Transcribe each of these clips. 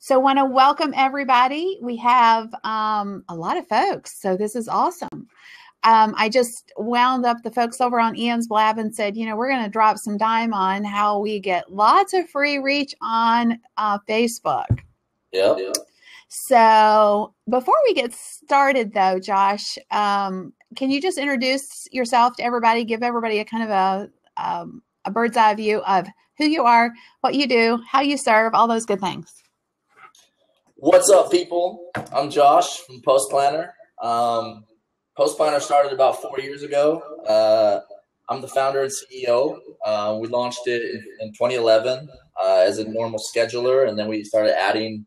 So want to welcome everybody. We have a lot of folks, so this is awesome. I just wound up the folks over on Ian's Blab and said, we're going to drop some dime on how we get lots of free reach on Facebook. Yep. So before we get started, though, Josh, can you just introduce yourself to everybody? Give everybody a kind of a bird's eye view of who you are, what you do, how you serve, all those good things. What's up, people? I'm Josh from Post Planner. Post Planner started about 4 years ago. I'm the founder and CEO. We launched it in 2011 as a normal scheduler, and then we started adding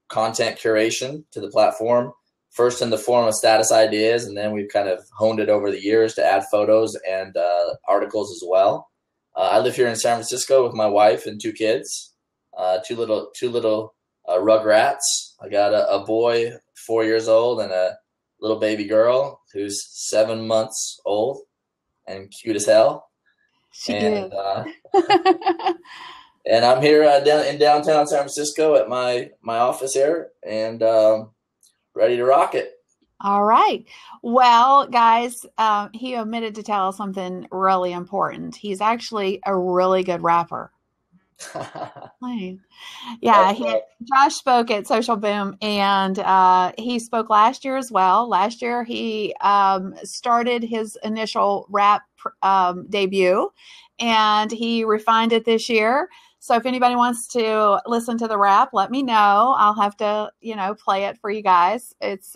content curation to the platform, first in the form of status ideas, and then we've kind of honed it over the years to add photos and articles as well. I live here in San Francisco with my wife and two kids, two little rugrats. I got a boy 4 years old and a little baby girl who's 7 months old and cute as hell. She is. And I'm here in downtown San Francisco at my office here and ready to rock it. All right. Well, guys, he omitted to tell us something really important. He's actually a really good rapper. Yeah, Josh spoke at Social Boom, and he spoke last year as well. Last year, he started his initial rap debut, and he refined it this year. So if anybody wants to listen to the rap, let me know. I'll have to, play it for you guys. It's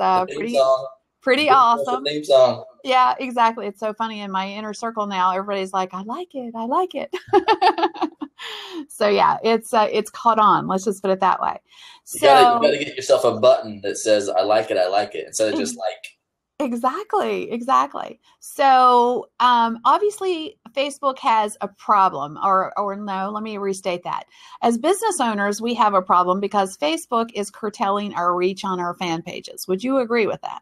pretty awesome. Theme song. Yeah, exactly. It's so funny in my inner circle now. Everybody's like, I like it. I like it. So yeah, it's caught on. Let's just put it that way. You gotta get yourself a button that says I like it, instead of just like. Exactly. So obviously Facebook has a problem, or no, let me restate that. As business owners, we have a problem because Facebook is curtailing our reach on our fan pages. Would you agree with that?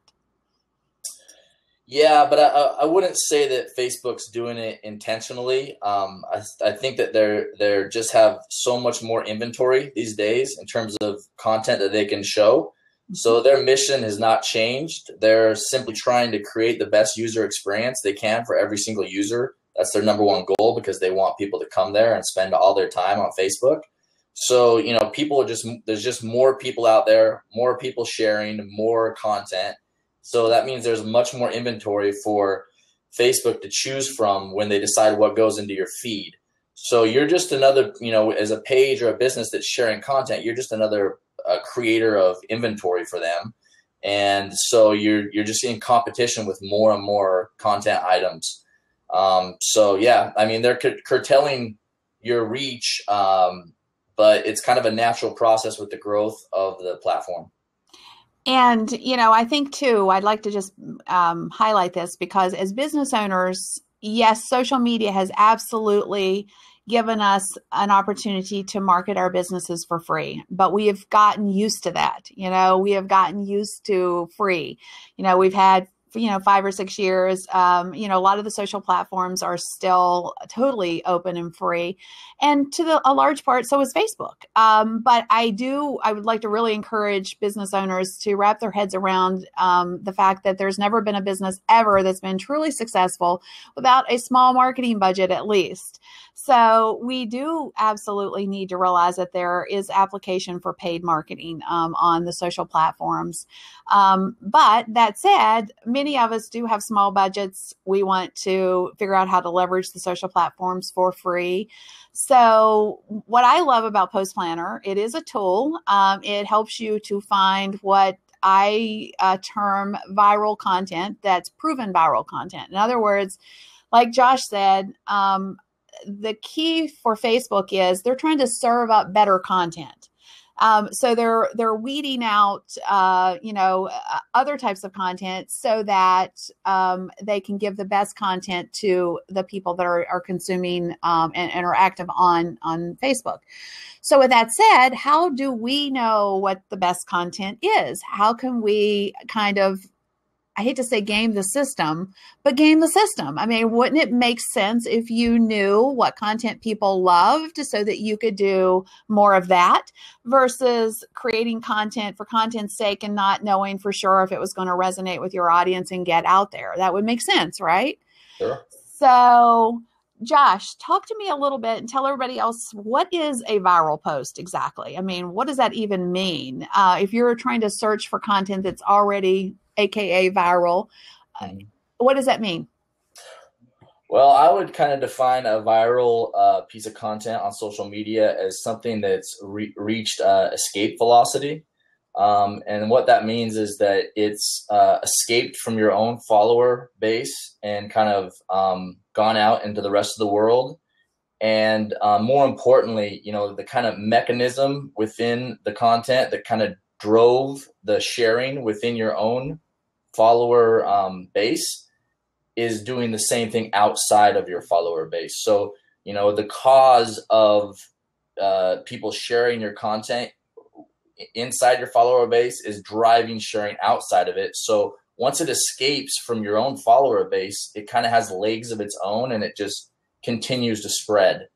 Yeah, but I wouldn't say that Facebook's doing it intentionally. I think that they're just have so much more inventory these days in terms of content that they can show. So their mission has not changed. They're simply trying to create the best user experience they can for every single user. That's their number one goal, because they want people to come there and spend all their time on Facebook. So, there's just more people out there, more people sharing more content. So that means there's much more inventory for Facebook to choose from when they decide what goes into your feed. So you're just another, as a page or a business that's sharing content, you're just another creator of inventory for them. And so you're just in competition with more and more content items. So yeah, I mean, they're curtailing your reach, but it's kind of a natural process with the growth of the platform. And, I think too, I'd like to just highlight this, because as business owners, yes, social media has absolutely given us an opportunity to market our businesses for free, but we have gotten used to that. We have gotten used to free. We've had 5 or 6 years. A lot of the social platforms are still totally open and free, and to a large part, so is Facebook. But I would like to really encourage business owners to wrap their heads around the fact that there's never been a business ever that's been truly successful without a small marketing budget, at least. So we do absolutely need to realize that there is application for paid marketing on the social platforms. But that said, many of us do have small budgets. We want to figure out how to leverage the social platforms for free. So what I love about Post Planner, it is a tool. It helps you to find what I term viral content that's proven viral content. In other words, like Josh said, the key for Facebook is they're trying to serve up better content. So they're weeding out, other types of content so that they can give the best content to the people that are consuming and are active on Facebook. So with that said, how do we know what the best content is? How can we kind of I hate to say game the system, but game the system. I mean, wouldn't it make sense if you knew what content people loved so that you could do more of that versus creating content for content's sake and not knowing for sure if it was going to resonate with your audience and get out there? That would make sense, right? Sure. So, Josh, talk to me a little bit and tell everybody else, what is a viral post exactly? I mean, what does that even mean? If you're trying to search for content that's already AKA viral, what does that mean? Well, I would kind of define a viral piece of content on social media as something that's reached escape velocity. And what that means is that it's escaped from your own follower base and kind of gone out into the rest of the world. And more importantly, the kind of mechanism within the content that kind of drove the sharing within your own follower base is doing the same thing outside of your follower base. So, the cause of people sharing your content inside your follower base is driving sharing outside of it. So once it escapes from your own follower base, it kind of has legs of its own and it just continues to spread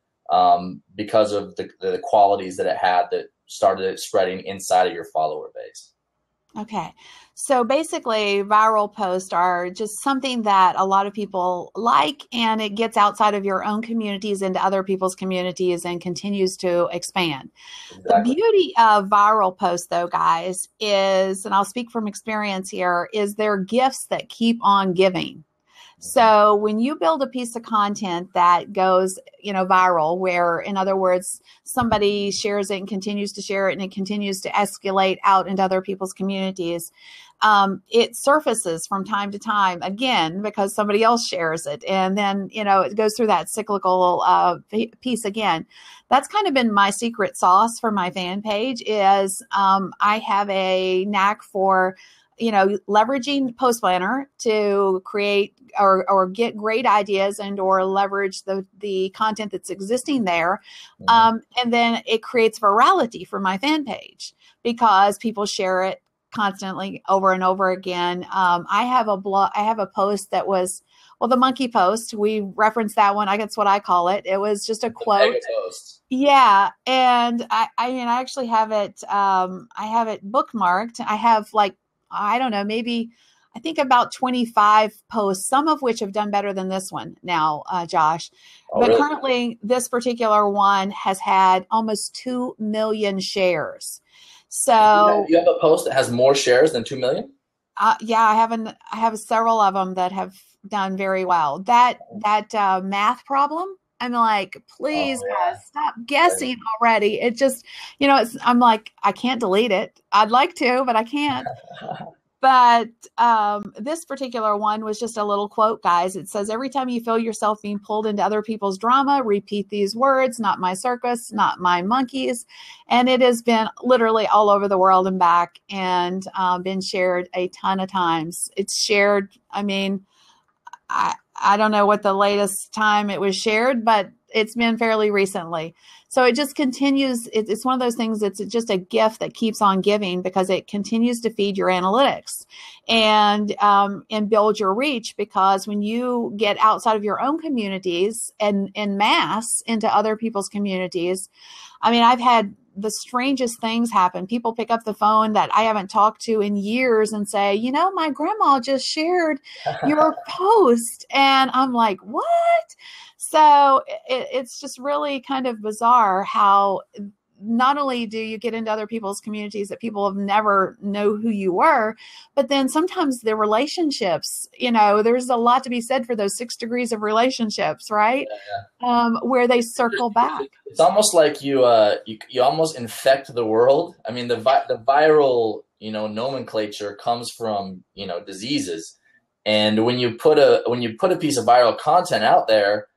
because of the qualities that it had that started it spreading inside of your follower base. Okay. So basically, viral posts are just something that a lot of people like, and it gets outside of your own communities into other people's communities and continues to expand. Exactly. The beauty of viral posts, though, guys, is, and I'll speak from experience here, is they're gifts that keep on giving. So when you build a piece of content that goes, viral, where, in other words, somebody shares it and continues to share it and it continues to escalate out into other people's communities, it surfaces from time to time again because somebody else shares it. And then, it goes through that cyclical piece again. That's kind of been my secret sauce for my fan page is I have a knack for leveraging Post Planner to create or get great ideas and or leverage the content that's existing there. And then it creates virality for my fan page because people share it constantly over and over again. I have a post that was, the monkey post. We referenced that one. That's what I call it. It was just a quote. Yeah. And I actually have it, I have it bookmarked. I have I don't know, maybe I think about 25 posts, some of which have done better than this one now, Josh. Oh, but really? Currently, this particular one has had almost 2 million shares. So you have a post that has more shares than 2 million? Yeah, I have several of them that have done very well. That math problem, I'm like, please, guys, stop guessing already. It just, I'm like, I can't delete it. I'd like to, but I can't. But this particular one was just a little quote, guys. It says, every time you feel yourself being pulled into other people's drama, repeat these words: not my circus, not my monkeys. And it has been literally all over the world and back and been shared a ton of times. It's shared, I don't know what the latest time it was shared, but it's been fairly recently. So it just continues. It's one of those things that's just a gift that keeps on giving because it continues to feed your analytics and build your reach. Because when you get outside of your own communities and en masse into other people's communities, I've had the strangest things happen. People pick up the phone that I haven't talked to in years and say, my grandma just shared your post. And I'm like, what? So it's just really kind of bizarre how not only do you get into other people's communities that people have never know who you were, but then sometimes the relationships, there's a lot to be said for those 6 degrees of relationships, right? Yeah. Where they circle back. It's almost like you almost infect the world. The viral, nomenclature comes from, diseases. And when you put a piece of viral content out there,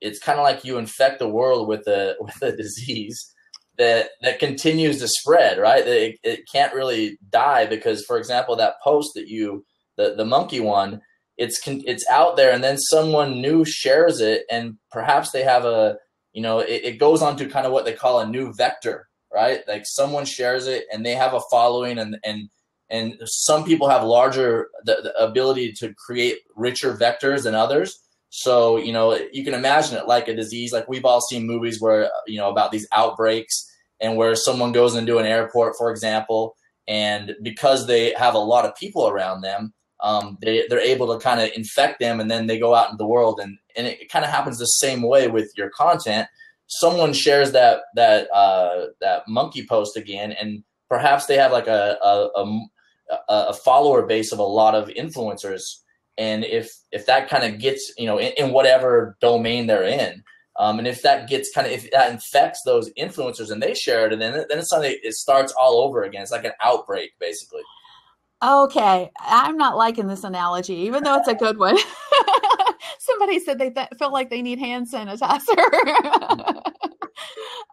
it's kind of like you infect the world with a disease that continues to spread, right? It can't really die because, for example, that post that the monkey one, it's out there and then someone new shares it and perhaps they have it goes on to kind of what they call a new vector, right? Like someone shares it and they have a following and And some people have the ability to create richer vectors than others. So, you can imagine it like a disease. Like we've all seen movies where, about these outbreaks, and where someone goes into an airport, for example, and because they have a lot of people around them, they're able to kind of infect them, and then they go out into the world, and it kind of happens the same way with your content. Someone shares that monkey post again, and perhaps they have like a follower base of a lot of influencers, and if that kind of gets in whatever domain they're in, and if that infects those influencers and they share it, and then it's something, it starts all over again. It's like an outbreak, basically. Okay, I'm not liking this analogy, even though it's a good one. Somebody said they feel like they need hand sanitizer.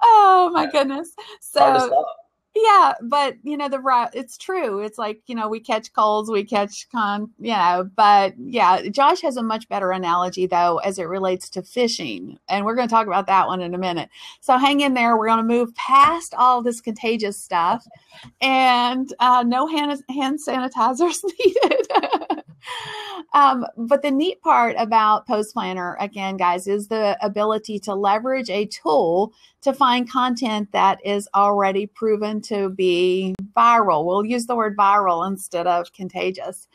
Oh my goodness. Hard to So stop. yeah, but it's true. It's like, we catch colds, we catch but yeah, Josh has a much better analogy though, as it relates to fishing. And we're going to talk about that one in a minute. So hang in there. We're going to move past all this contagious stuff, and no hand sanitizers needed. But the neat part about Post Planner, again, guys, is the ability to leverage a tool to find content that is already proven to be viral. We'll use the word viral instead of contagious,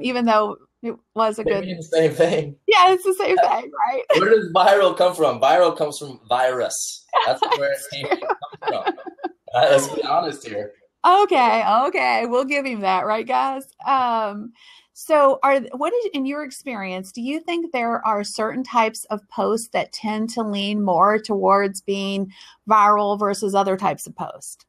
even though it was a good. The same thing. Yeah, it's the same thing, right? Where does viral come from? Viral comes from virus. That's where it comes from. Let's be honest here. Okay, we'll give him that, right, guys? So in your experience, do you think there are certain types of posts that tend to lean more towards being viral versus other types of posts?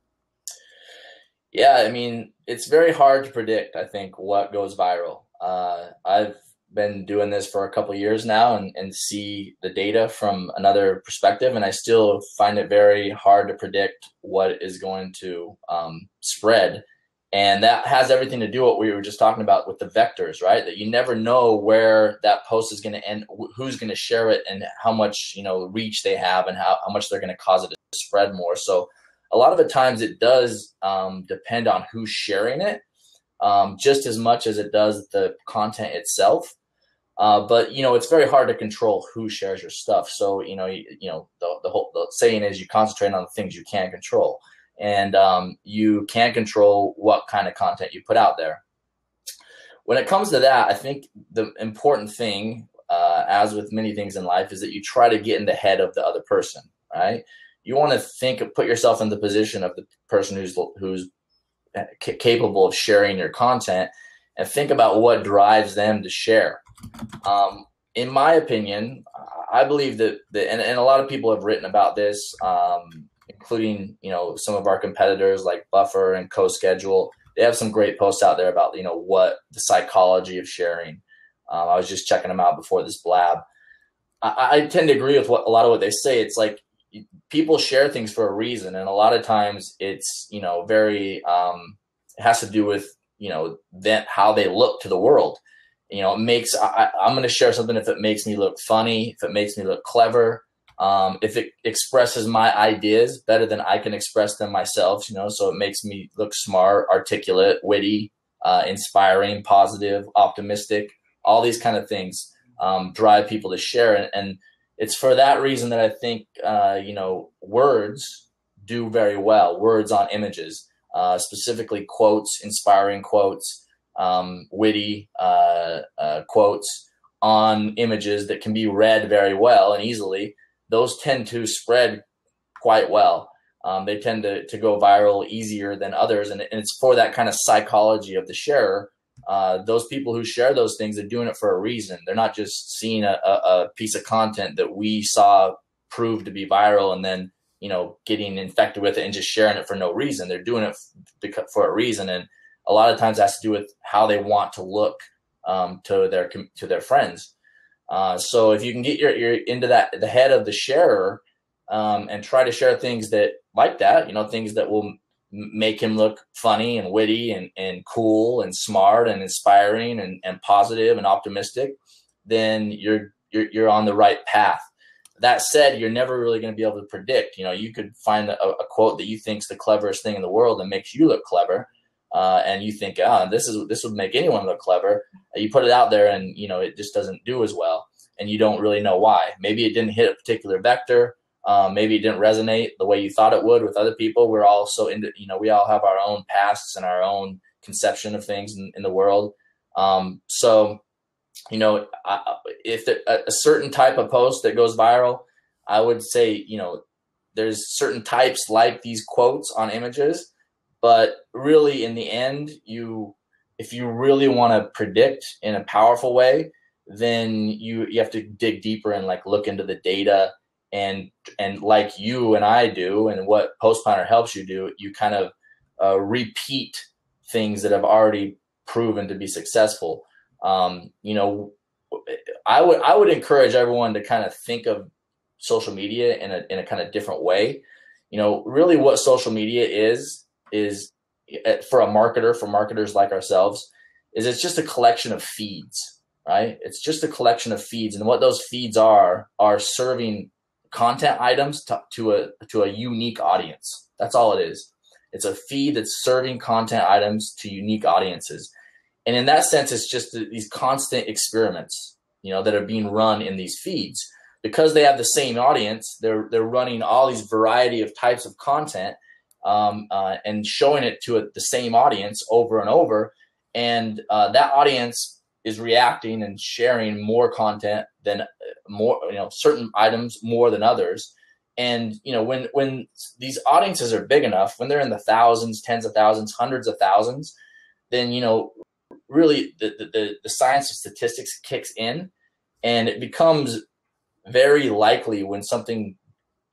Yeah, I mean, it's very hard to predict, I think, what goes viral. I've been doing this for a couple of years now and see the data from another perspective, and I still find it very hard to predict what is going to spread. And that has everything to do with what we were just talking about with the vectors, right? That you never know where that post is going to end, who's going to share it, and how much reach they have, and how much they're going to cause it to spread more. So a lot of the times it does depend on who's sharing it, just as much as it does the content itself. But it's very hard to control who shares your stuff. So the saying is, you concentrate on the things you can control. And you can't control what kind of content you put out there. When it comes to that, I think the important thing, as with many things in life, is that you try to get in the head of the other person, right? You want to put yourself in the position of the person who's capable of sharing your content, and think about what drives them to share. In my opinion, I believe that and a lot of people have written about this, including, some of our competitors like Buffer and CoSchedule. They have some great posts out there about, what the psychology of sharing. I was just checking them out before this blab. I tend to agree with a lot of what they say. It's like people share things for a reason. And a lot of times it's, very, it has to do with, how they look to the world. I'm going to share something if it makes me look funny, if it makes me look clever. If it expresses my ideas better than I can express them myself, so it makes me look smart, articulate, witty, inspiring, positive, optimistic, all these kind of things drive people to share. And it's for that reason that I think, words do very well, words on images, specifically quotes, inspiring quotes, witty quotes on images that can be read very well and easily. Those tend to spread quite well. They tend to go viral easier than others. And it's for that kind of psychology of the sharer. Those people who share those things are doing it for a reason. They're not just seeing a piece of content that we saw proved to be viral and then, getting infected with it and just sharing it for no reason. They're doing it for a reason. And a lot of times that has to do with how they want to look to their friends. So if you can get your into the head of the sharer, and try to share things that like that, things that will make him look funny and witty and cool and smart and inspiring and positive and optimistic, then you're on the right path. That said, you're never really going to be able to predict. You could find a quote that you think is the cleverest thing in the world and makes you look clever. and you think, this would make anyone look clever. You put it out there, and it just doesn't do as well, and you don't really know why. Maybe it didn't hit a particular vector. Maybe it didn't resonate the way you thought it would with other people. We're all so into, we all have our own pasts and our own conception of things in the world. So, if a certain type of post that goes viral, I would say, there's certain types like these quotes on images, but really in the end, if you really want to predict in a powerful way, then you have to dig deeper and like look into the data, and like you and I do, and what Post Planner helps you do, you kind of repeat things that have already proven to be successful. I would encourage everyone to kind of think of social media in a kind of different way. Really what social media is for a marketer, for marketers like ourselves, is it's just a collection of feeds, right? It's just a collection of feeds. And what those feeds are serving content items to a unique audience. That's all it is. It's a feed that's serving content items to unique audiences. And in that sense, it's just these constant experiments, that are being run in these feeds. Because they have the same audience, they're running all these variety of types of content and showing it to the same audience over and over. And that audience is reacting and sharing more content than certain items more than others. And, when these audiences are big enough, when they're in the thousands, tens of thousands, hundreds of thousands, then, really the science of statistics kicks in, and it becomes very likely when something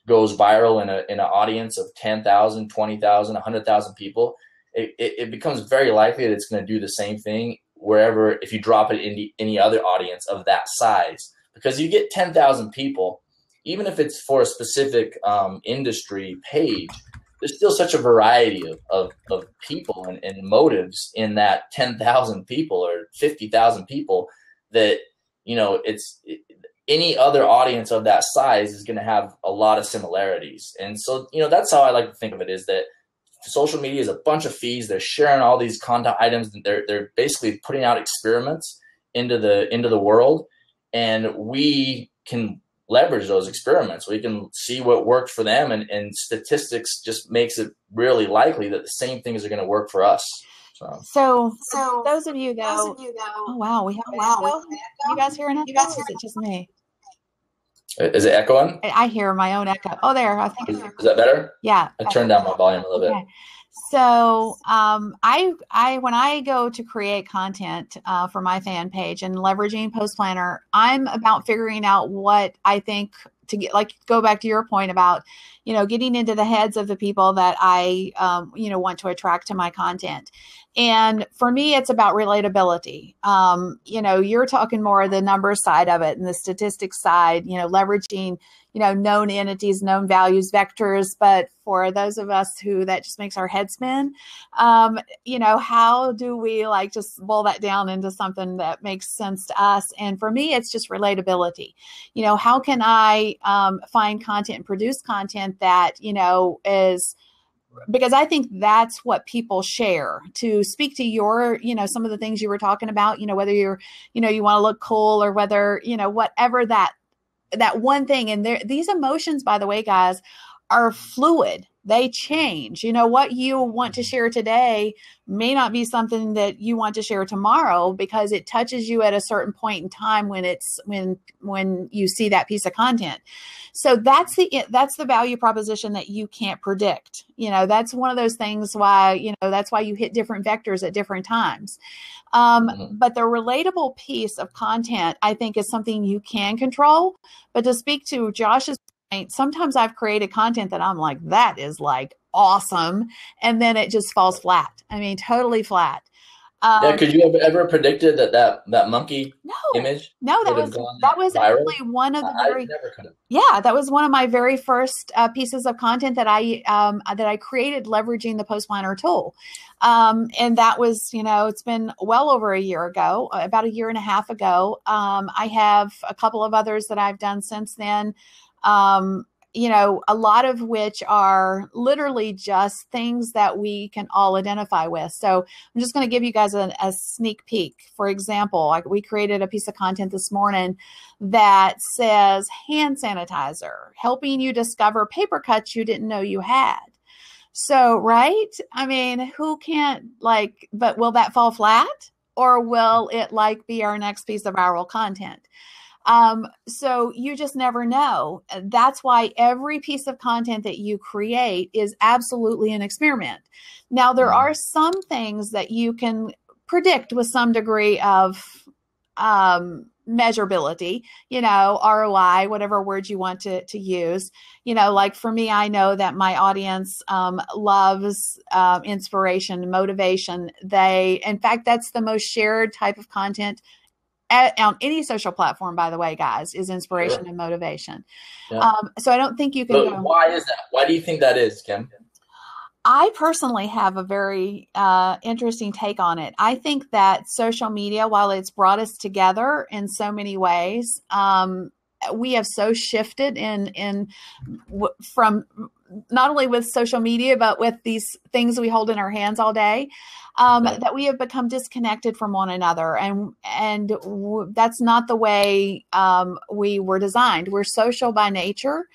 goes viral in an audience of 10,000, 20,000, 100,000 people, it becomes very likely that it's going to do the same thing wherever, if you drop it in any other audience of that size. Because you get 10,000 people, even if it's for a specific industry page, there's still such a variety of people and motives in that 10,000 people or 50,000 people that, any other audience of that size is going to have a lot of similarities. And so, that's how I like to think of it, is that social media is a bunch of feeds. They're sharing all these content items. They're basically putting out experiments into the world, and we can leverage those experiments. We can see what worked for them, and statistics just makes it really likely that the same things are going to work for us. So those of you though, oh wow, we have an echo. You guys hear an echo? Or is it just me? Is it echoing? I hear my own echo. Oh, there. I think is that better? Yeah. I turned down my volume a little bit. So I when I go to create content for my fan page and leveraging Post Planner, I'm about figuring out what I think to get, like, go back to your point about, getting into the heads of the people that I, want to attract to my content. And for me, it's about relatability. You're talking more of the numbers side of it and the statistics side, leveraging, known entities, known values, vectors. But for those of us who that just makes our head spin, how do we just boil that down into something that makes sense to us? And for me, it's just relatability. How can I find content and produce content that, is, because I think that's what people share. To speak to your, some of the things you were talking about, whether you're, you want to look cool, or whether, whatever that one thing. And these emotions, by the way, guys, are fluid. They change. What you want to share today may not be something that you want to share tomorrow, because it touches you at a certain point in time when you see that piece of content. So that's the value proposition that you can't predict. That's one of those things why, that's why you hit different vectors at different times. But the relatable piece of content, I think, is something you can control. But to speak to Josh's point, sometimes I've created content that I'm like, that is awesome. And then it just falls flat. I mean, totally flat. Could you have ever predicted that monkey image? No, that was actually one of the never could have. Yeah, that was one of my very first pieces of content that I created leveraging the Post Planner tool. And that was, it's been well over a year ago, about a year and a half ago. I have a couple of others that I've done since then. a lot of which are literally just things that we can all identify with. So I'm just going to give you guys a sneak peek. For example, like we created a piece of content this morning that says hand sanitizer, helping you discover paper cuts you didn't know you had. So, right? I mean, who can't but will that fall flat? Or will it be our next piece of viral content? So you just never know. That's why every piece of content that you create is absolutely an experiment. Now, there are some things that you can predict with some degree of measurability, ROI, whatever word you want to use. Like for me, I know that my audience loves inspiration, motivation. In fact, that's the most shared type of content on any social platform, by the way, guys, is inspiration and motivation. Yeah. So I don't think you can go. Why is that? Why do you think that is, Kim? I personally have a very interesting take on it. I think that social media, while it's brought us together in so many ways, we have so shifted from not only with social media, but with these things we hold in our hands all day, that we have become disconnected from one another. And that's not the way we were designed. We're social by nature.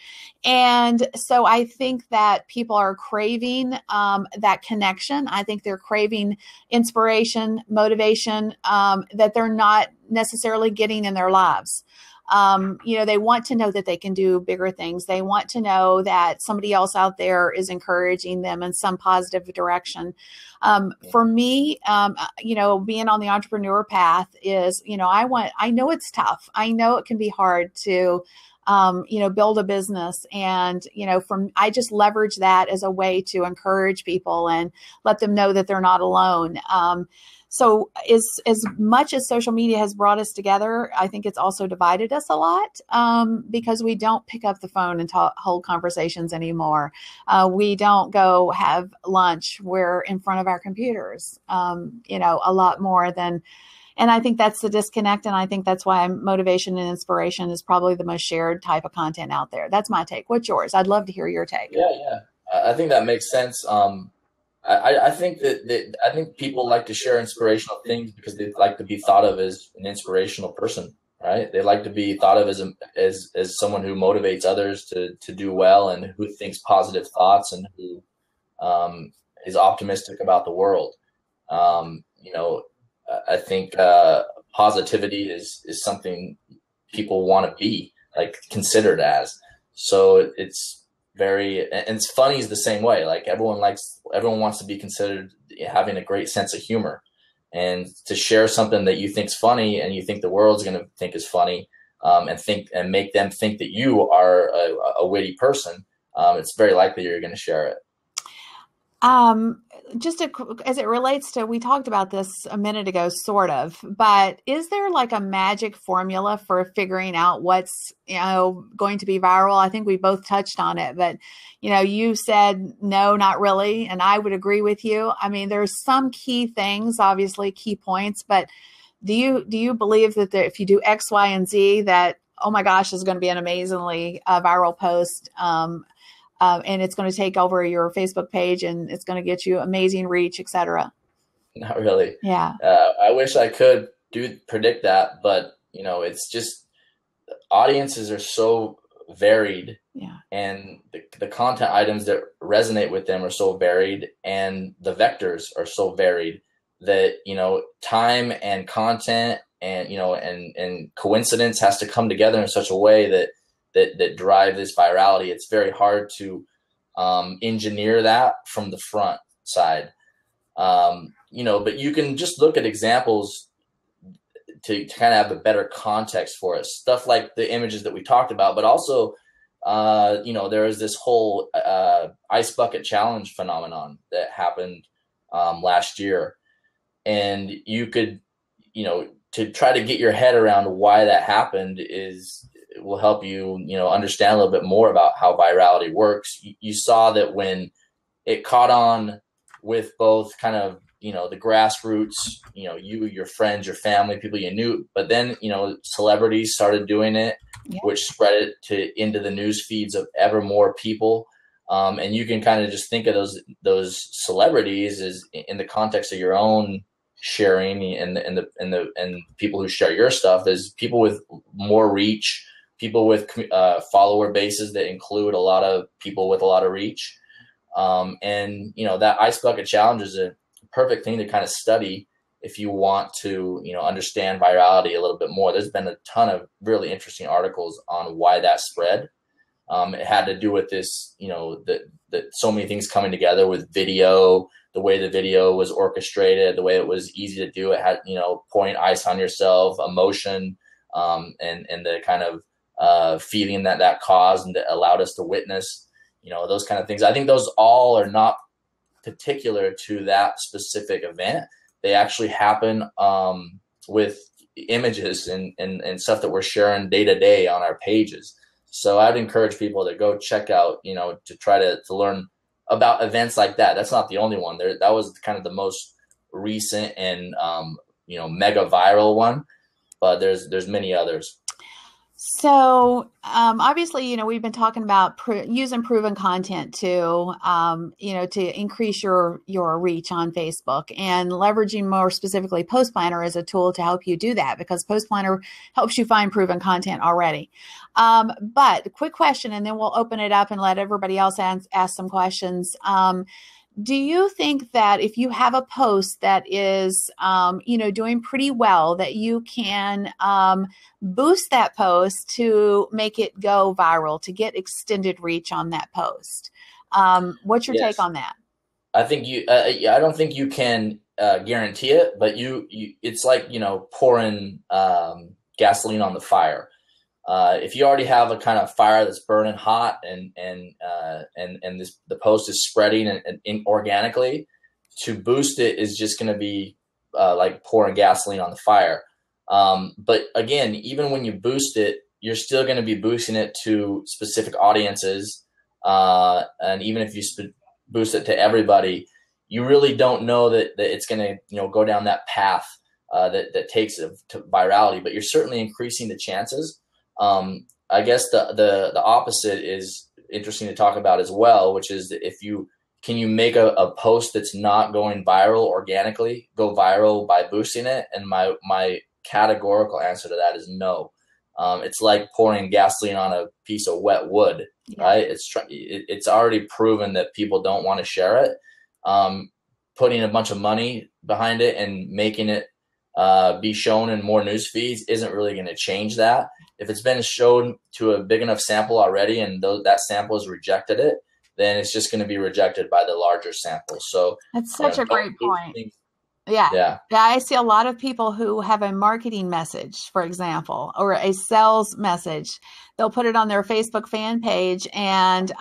And so I think that people are craving that connection. I think they're craving inspiration, motivation, that they're not necessarily getting in their lives. They want to know that they can do bigger things. They want to know that somebody else out there is encouraging them in some positive direction. For me, being on the entrepreneur path is, I know it's tough. I know it can be hard to, build a business. And, I just leverage that as a way to encourage people and let them know that they're not alone. So as much as social media has brought us together, I think it's also divided us a lot because we don't pick up the phone and hold conversations anymore. We don't go have lunch. We're in front of our computers, a lot more than. And I think that's the disconnect. And I think that's why motivation and inspiration is probably the most shared type of content out there. That's my take. What's yours? I'd love to hear your take. Yeah. I think that makes sense. I think I think people like to share inspirational things because they like to be thought of as an inspirational person, right? They like to be thought of as someone who motivates others to do well and who thinks positive thoughts and who is optimistic about the world. I think positivity is something people want to be considered as. So it's very, and it's funny is the same way. Like everyone wants to be considered having a great sense of humor, and to share something that you think's funny and you think the world's going to think is funny, and make them think that you are a witty person. It's very likely you're going to share it. As it relates to, we talked about this a minute ago, sort of, but is there a magic formula for figuring out what's, going to be viral? I think we both touched on it, but, you said no, not really. And I would agree with you. I mean, there's some key things, obviously key points, but do you believe that if you do X, Y, and Z, that, oh my gosh, is going to be an amazingly viral post, and it's going to take over your Facebook page and it's going to get you amazing reach, et cetera? Not really. Yeah. I wish I could predict that, but it's just audiences are so varied, and the content items that resonate with them are so varied, and the vectors are so varied that, time and content and, and coincidence has to come together in such a way that drive this virality. It's very hard to engineer that from the front side. But you can just look at examples to kind of have a better context for it. Stuff like the images that we talked about, but also, there is this whole ice bucket challenge phenomenon that happened last year. And you could, to try to get your head around why that happened will help you, understand a little bit more about how virality works. You saw that when it caught on with both kind of, the grassroots, you, your friends, your family, people you knew. But then, celebrities started doing it, Yeah. which spread it into the news feeds of ever more people. And you can kind of just think of those celebrities as in the context of your own sharing and people who share your stuff as people with more reach, people with follower bases that include a lot of people with a lot of reach. And that ice bucket challenge is a perfect thing to kind of study if you want to understand virality a little bit more. There's been a ton of really interesting articles on why that spread. It had to do with this, that so many things coming together with video, the way the video was orchestrated, the way it was easy to do. It had, pouring ice on yourself, emotion, and the kind of feeling that caused and that allowed us to witness, those kind of things. I think those all are not particular to that specific event. They actually happen with images and stuff that we're sharing day to day on our pages. So I'd encourage people to go check out, to try to learn about events like that. That's not the only one. That was kind of the most recent and, mega viral one, but there's many others. So obviously, we've been talking about using proven content to, to increase your reach on Facebook, and leveraging more specifically Post Planner as a tool to help you do that, because Post Planner helps you find proven content already. But quick question, and then we'll open it up and let everybody else ask some questions. Do you think that if you have a post that is, doing pretty well, that you can boost that post to make it go viral, to get extended reach on that post? What's your take on that? I think I don't think you can guarantee it, but it's like, pouring gasoline on the fire. If you already have a kind of fire that's burning hot and the post is spreading and organically, to boost it is just going to be like pouring gasoline on the fire. But again, even when you boost it, you're still going to be boosting it to specific audiences. And even if you boost it to everybody, you really don't know that it's going to go down that path that takes it to virality. But you're certainly increasing the chances. I guess the opposite is interesting to talk about as well, which is that can you make a post that's not going viral organically go viral by boosting it? And my categorical answer to that is no. It's like pouring gasoline on a piece of wet wood, right? It's already proven that people don't want to share it. Putting a bunch of money behind it and making it be shown in more news feeds isn't really going to change that. If it's been shown to a big enough sample already and that sample has rejected it, then it's just going to be rejected by the larger sample. So that's such a great point. Yeah. I see a lot of people who have a marketing message, for example, or a sales message. They'll put it on their Facebook fan page and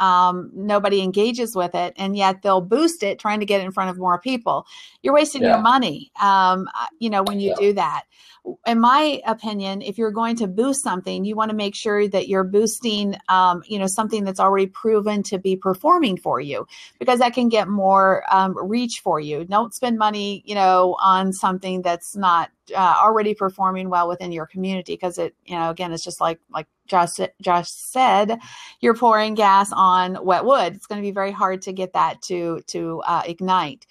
nobody engages with it. And yet they'll boost it, trying to get it in front of more people. You're wasting your money, when you do that. In my opinion, if you're going to boost something, you want to make sure that you're boosting, something that's already proven to be performing for you, because that can get more reach for you. Don't spend money, on something that's not already performing well within your community, because it, again, it's just like Josh said, you're pouring gas on wet wood. It's going to be very hard to get that to ignite.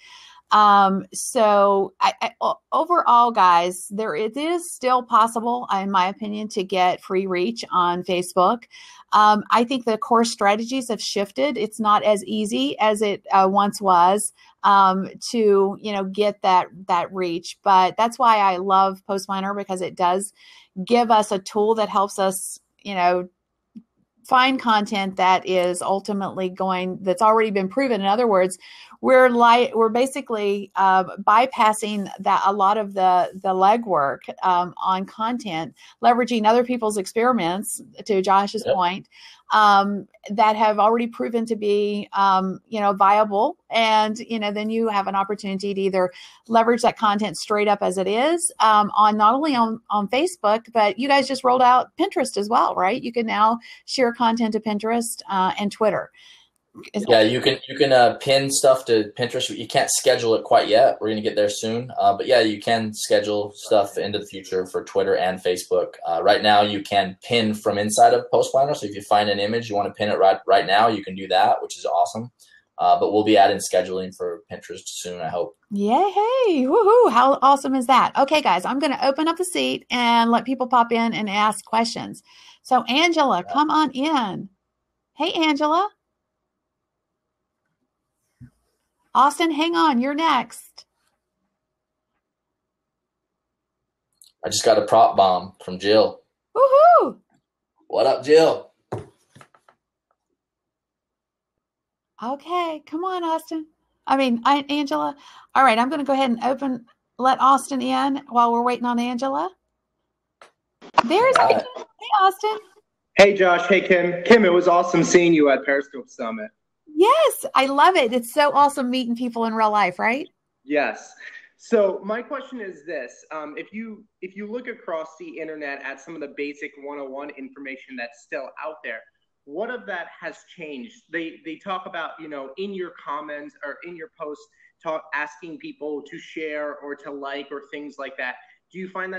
So overall, guys, it is still possible, in my opinion, to get free reach on Facebook. I think the core strategies have shifted. It's not as easy as it once was to, get that reach. But that's why I love Post Planner, because it does give us a tool that helps us, find content that is ultimately that's already been proven. In other words, we're basically bypassing a lot of the legwork on content, leveraging other people's experiments, to Josh's point, that have already proven to be, viable. And, then you have an opportunity to either leverage that content straight up as it is on not only on Facebook, but you guys just rolled out Pinterest as well, right? You can now share content to Pinterest and Twitter. Yeah, you can pin stuff to Pinterest. You can't schedule it quite yet. We're gonna get there soon. But yeah, you can schedule stuff into the future for Twitter and Facebook. Right now, you can pin from inside of Post Planner. So if you find an image you want to pin it right now, you can do that, which is awesome. But we'll be adding scheduling for Pinterest soon, I hope. Yay! Woohoo! How awesome is that? Okay, guys, I'm going to open up the seat and let people pop in and ask questions. So, Angela, come on in. Hey, Angela. Austin, hang on. You're next. I just got a prop bomb from Jill. Woohoo! What up, Jill? Okay, come on, Austin. Angela. All right, I'm going to go ahead and let Austin in while we're waiting on Angela. There's Austin. Hey, Austin. Hey, Josh. Hey, Kim. Kim, it was awesome seeing you at Periscope Summit. Yes, I love it. It's so awesome meeting people in real life, right? Yes. So my question is this. If you look across the internet at some of the basic 101 information that's still out there, what of that has changed? They talk about, in your comments or in your posts, asking people to share or to like or things like that. Do you find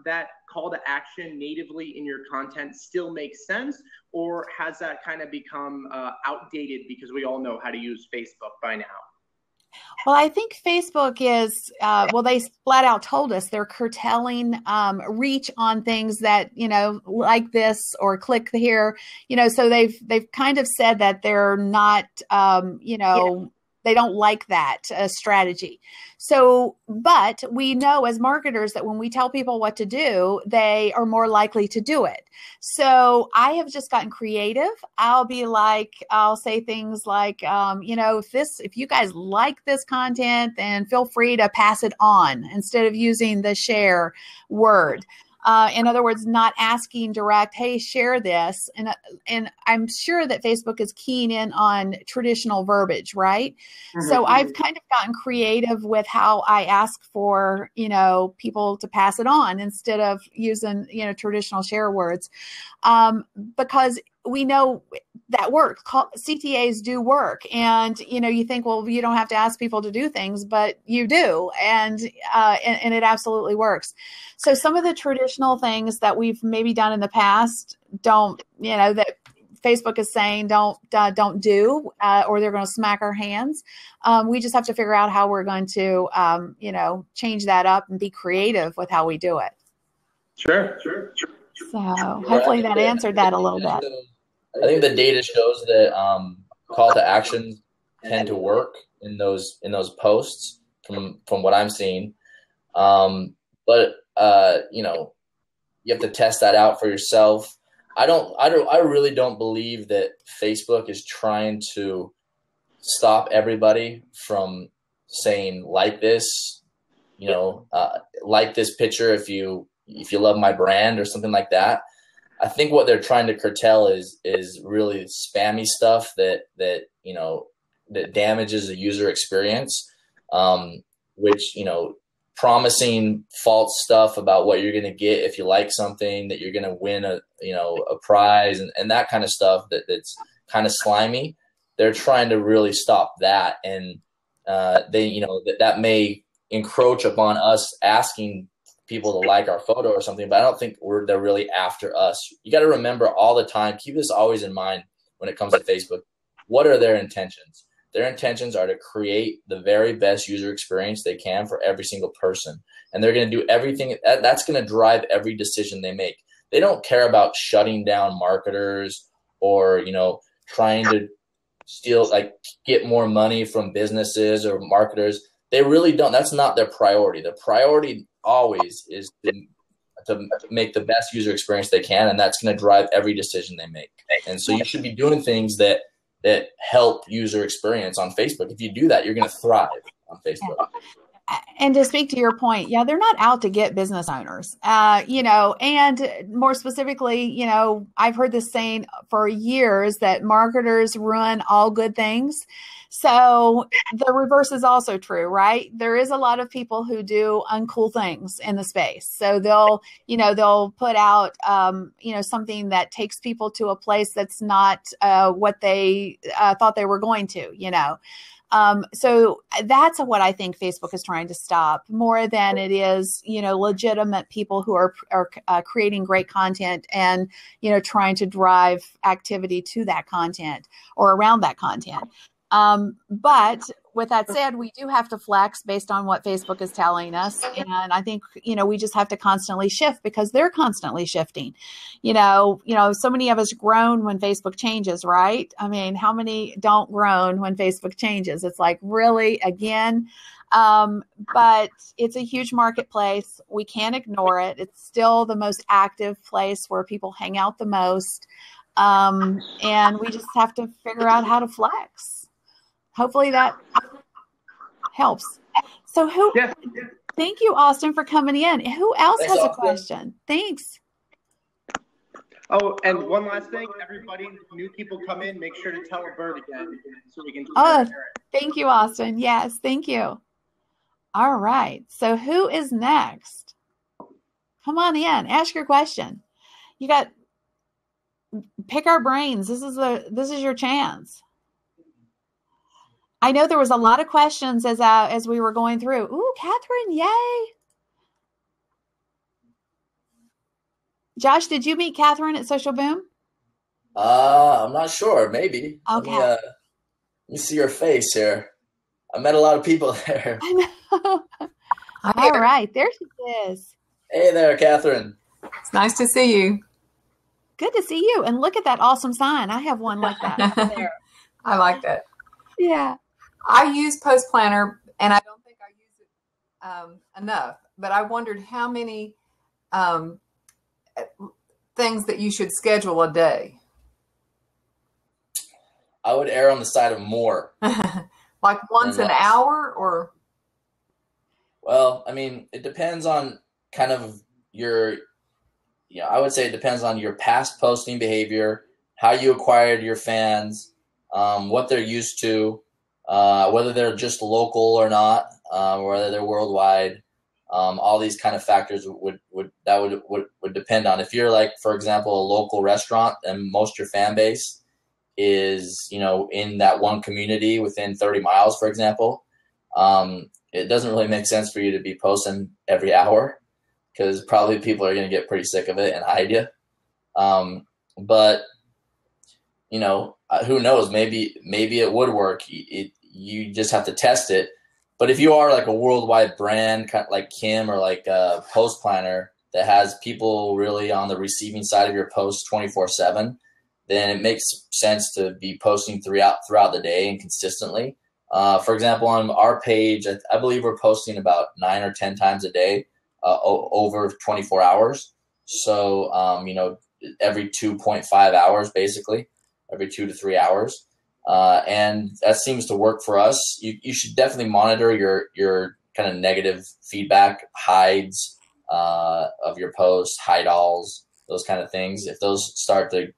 that call to action natively in your content still makes sense, or has that kind of become outdated because we all know how to use Facebook by now? Well, I think Facebook is, they flat out told us they're curtailing reach on things that, like this or click here, so they've kind of said that they're not, they don't like that strategy. So, but we know as marketers that when we tell people what to do, they are more likely to do it. So I have just gotten creative. I'll say things like, if you guys like this content, then feel free to pass it on instead of using the share word. In other words, not asking direct, hey, share this. And I'm sure that Facebook is keen in on traditional verbiage, right? Mm-hmm. So I've kind of gotten creative with how I ask for, people to pass it on instead of using, traditional share words. Because we know that works. CTAs do work. And, you think, well, you don't have to ask people to do things, but you do. And it absolutely works. So some of the traditional things that we've maybe done in the past that Facebook is saying don't do, or they're going to smack our hands. We just have to figure out how we're going to, change that up and be creative with how we do it. Sure. So hopefully that answered that a little bit. I think the data shows that call to actions tend to work in those posts from what I'm seeing. But you have to test that out for yourself. I really don't believe that Facebook is trying to stop everybody from saying like this, like this picture if you love my brand or something like that. I think what they're trying to curtail is really spammy stuff that damages the user experience, which, promising false stuff about what you're going to get if you like something, that you're going to win a prize and that kind of stuff that's kind of slimy. They're trying to really stop that. And that may encroach upon us asking people to like our photo or something, but I don't think they're really after us. You got to remember all the time, keep this always in mind when it comes to Facebook. What are their intentions? Their intentions are to create the very best user experience they can for every single person. And they're going to do everything. That's going to drive every decision they make. They don't care about shutting down marketers or, trying to get more money from businesses or marketers. They really don't. That's not their priority. The priority always is to make the best user experience they can, and that's going to drive every decision they make. And so you should be doing things that help user experience on Facebook. If you do that, you're going to thrive on Facebook. And to speak to your point, they're not out to get business owners, and more specifically, I've heard this saying for years that marketers run all good things. So the reverse is also true, right? There is a lot of people who do uncool things in the space. So they'll put out, something that takes people to a place that's not what they thought they were going to, So that's what I think Facebook is trying to stop more than it is, legitimate people who are creating great content and, trying to drive activity to that content or around that content. But with that said, we do have to flex based on what Facebook is telling us. And I think, we just have to constantly shift because they're constantly shifting. So many of us groan when Facebook changes, right? I mean, how many don't groan when Facebook changes? It's like, really, again? But it's a huge marketplace. We can't ignore it. It's still the most active place where people hang out the most. And we just have to figure out how to flex. Hopefully that helps. So thank you, Austin, for coming in. Who else has a question? Thanks. Oh, and one last thing, everybody, new people come in, make sure to tell a bird again so we can hear it. Thank you, Austin. Yes, thank you. All right. So who is next? Come on in. Ask your question. Pick our brains. This is your chance. I know there was a lot of questions as we were going through. Ooh, Catherine, yay. Josh, did you meet Catherine at Social Boom? I'm not sure. Maybe. Okay. Let me see your face here. I met a lot of people there. I know. All right. There she is. Hey there, Catherine. It's nice to see you. Good to see you. And look at that awesome sign. I have one like that there. I like that. Yeah. I use Post Planner, and I don't think I use it enough. But I wondered how many things that you should schedule a day. I would err on the side of more. Like once an hour, or? Well, I mean, it depends on kind of I would say it depends on your past posting behavior, how you acquired your fans, what they're used to, whether they're just local or not, or whether they're worldwide. All these kind of factors would depend on. If you're like, for example, a local restaurant and most of your fan base is, in that one community within 30 miles, for example, it doesn't really make sense for you to be posting every hour because probably people are going to get pretty sick of it and hide you. But who knows? Maybe it would work. You just have to test it. But if you are like a worldwide brand, like Kim or like a Post Planner that has people really on the receiving side of your posts 24/7, then it makes sense to be posting throughout the day and consistently. For example, on our page, I believe we're posting about 9 or 10 times a day over 24 hours. So, every 2.5 hours, basically, every 2 to 3 hours. And that seems to work for us. You should definitely monitor your kind of negative feedback, hides of your posts, hide alls, those kind of things. If those start to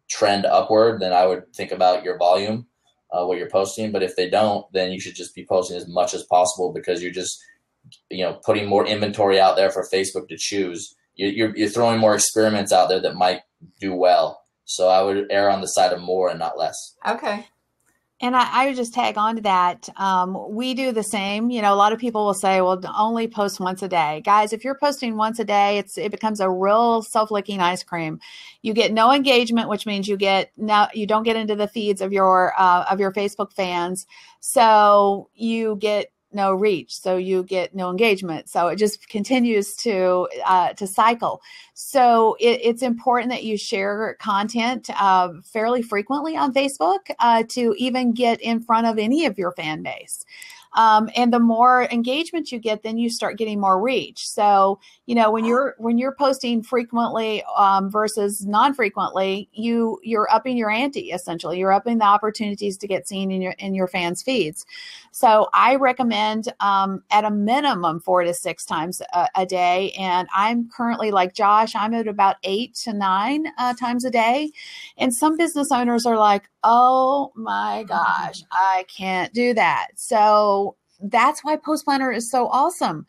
trend upward, then I would think about your volume, what you're posting. But if they don't, then you should just be posting as much as possible because you're just, putting more inventory out there for Facebook to choose. You're throwing more experiments out there that might do well. So I would err on the side of more and not less. Okay. And I would just tag on to that. We do the same. A lot of people will say, well, only post once a day. Guys, if you're posting once a day, it becomes a real self-licking ice cream. You get no engagement, which means you don't get into the feeds of your Facebook fans. So you get no reach, so you get no engagement. So it just continues to cycle. So it's important that you share content fairly frequently on Facebook to even get in front of any of your fan base. And the more engagement you get, then you start getting more reach. So, when you're posting frequently versus non-frequently, you're upping your ante. Essentially, you're upping the opportunities to get seen in your fans' feeds. So I recommend at a minimum 4 to 6 times a day. And I'm currently, like Josh, I'm at about 8 to 9 times a day. And some business owners are like, oh my gosh, I can't do that. So that's why Post Planner is so awesome.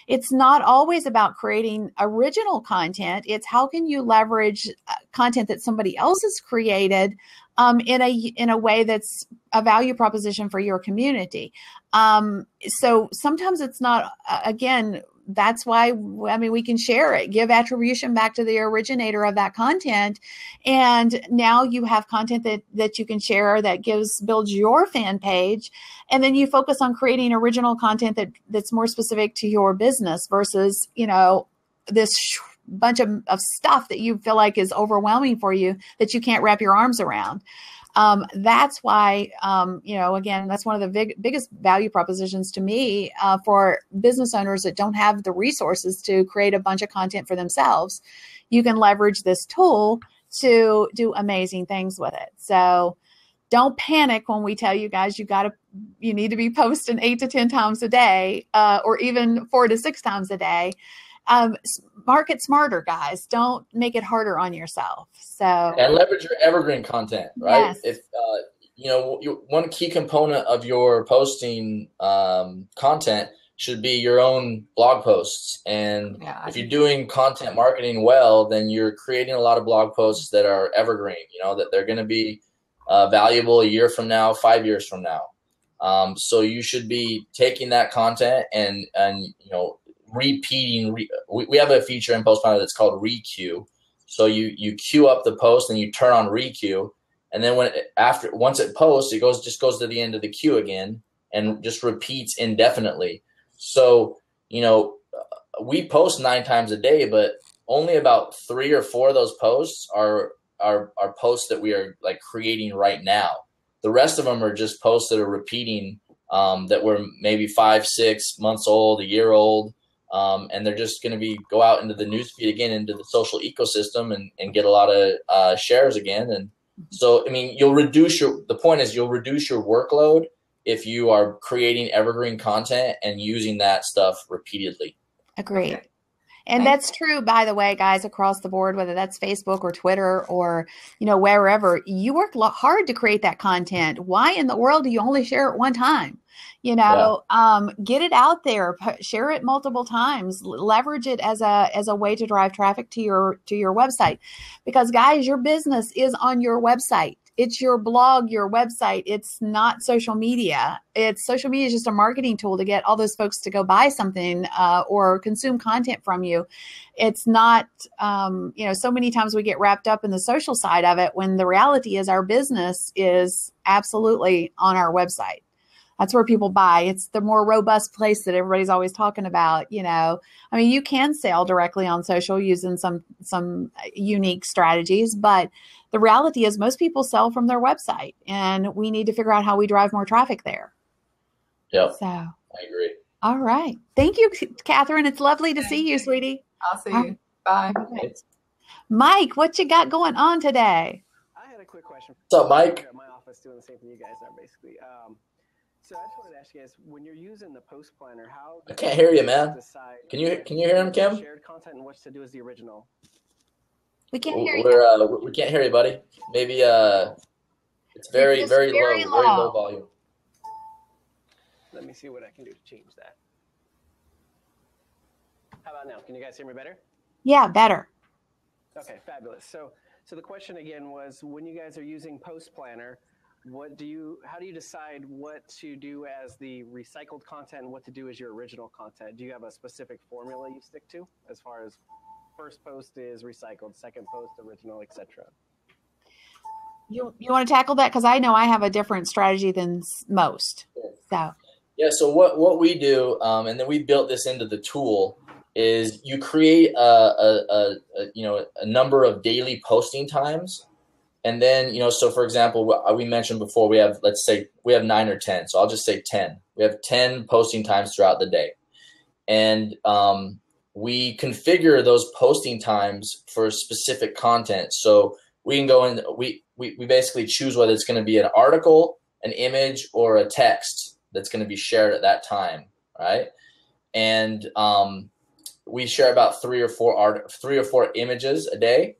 It's not always about creating original content. It's how can you leverage content that somebody else has created in a way that's a value proposition for your community. So sometimes it's not, again, that's why, I mean, we can share it, give attribution back to the originator of that content. And now you have content that you can share that builds your fan page. And then you focus on creating original content that's more specific to your business versus, this bunch of stuff that you feel like is overwhelming for you that you can't wrap your arms around. That's why, again, that's one of the biggest value propositions to me for business owners that don't have the resources to create a bunch of content for themselves. You can leverage this tool to do amazing things with it. So don't panic when we tell you guys you need to be posting 8 to 10 times a day, or even 4 to 6 times a day. Market smarter, guys. Don't make it harder on yourself. So, and leverage your evergreen content, right? Yes. If one key component of your posting content should be your own blog posts. And if you're doing content marketing well, then you're creating a lot of blog posts that are evergreen, that they're going to be valuable a year from now, 5 years from now. So you should be taking that content and repeating. We have a feature in Post Planner that's called requeue. So you queue up the post and you turn on requeue, and then once it posts, it just goes to the end of the queue again and just repeats indefinitely. So we post 9 times a day, but only about 3 or 4 of those posts are posts that we are like creating right now. The rest of them are just posts that are repeating, that were maybe 5, 6 months old, a year old. And they're just going to go out into the newsfeed again, into the social ecosystem and get a lot of shares again. And so, I mean, the point is you'll reduce your workload if you are creating evergreen content and using that stuff repeatedly. Agreed. Okay. And that's true, by the way, guys, across the board, whether that's Facebook or Twitter or, wherever. You work hard to create that content. Why in the world do you only share it one time? Get it out there, share it multiple times, leverage it as a way to drive traffic to your website. Because guys, your business is on your website. It's your blog, your website. It's not social media. Social media is just a marketing tool to get all those folks to go buy something or consume content from you. It's not, so many times we get wrapped up in the social side of it when the reality is our business is absolutely on our website. That's where people buy. It's the more robust place that everybody's always talking about. I mean, you can sell directly on social using some unique strategies, but the reality is most people sell from their website, and we need to figure out how we drive more traffic there. Yep. So I agree. All right. Thank you, Catherine. It's lovely to see you, sweetie. I'll see you. Bye. Okay. Mike, what you got going on today? I had a quick question. What's up, Mike? At my office doing the same thing you guys are, basically. So I just wanted to ask you guys, when you're using the Post Planner, how I can't hear you, man. Can you hear him, Kim? Shared content and what's to do as the original. We can't hear you. We can't hear you, buddy. Maybe it's very low volume. Let me see what I can do to change that. How about now? Can you guys hear me better? Yeah, better. Okay, fabulous. So the question again was, when you guys are using Post Planner, how do you decide what to do as the recycled content and what to do as your original content? Do you have a specific formula you stick to as far as first post is recycled, second post original, etc.? You want to tackle that? Because I know I have a different strategy than most. So so what we do, and then we built this into the tool, is you create a number of daily posting times. And then, so for example, we mentioned before, let's say we have 9 or 10. So I'll just say 10. We have 10 posting times throughout the day. And we configure those posting times for specific content. So we can go in, we basically choose whether it's going to be an article, an image, or a text that's going to be shared at that time, right? And we share about 3 or 4 images a day.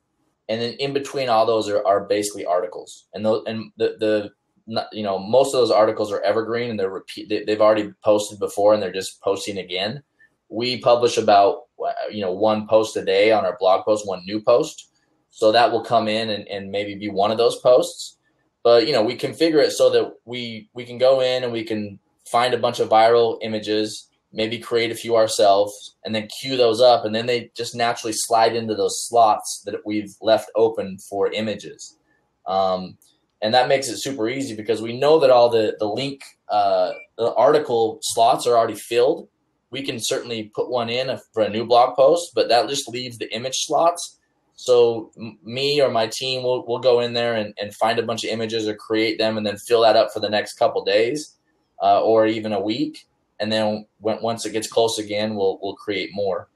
and then in between all those are basically articles, and the most of those articles are evergreen, and they've already posted before, and they're just posting again. We publish about one post a day on our blog post, one new post, so that will come in and maybe be one of those posts. But we configure it so that we can go in and we can find a bunch of viral images, maybe create a few ourselves, and then queue those up, and then they just naturally slide into those slots that we've left open for images. And that makes it super easy because we know that all the link, the article slots are already filled. We can certainly put one in for a new blog post, but that just leaves the image slots. So me or my team will go in there and find a bunch of images or create them and then fill that up for the next couple days or even a week. And then once it gets close again, we'll create more.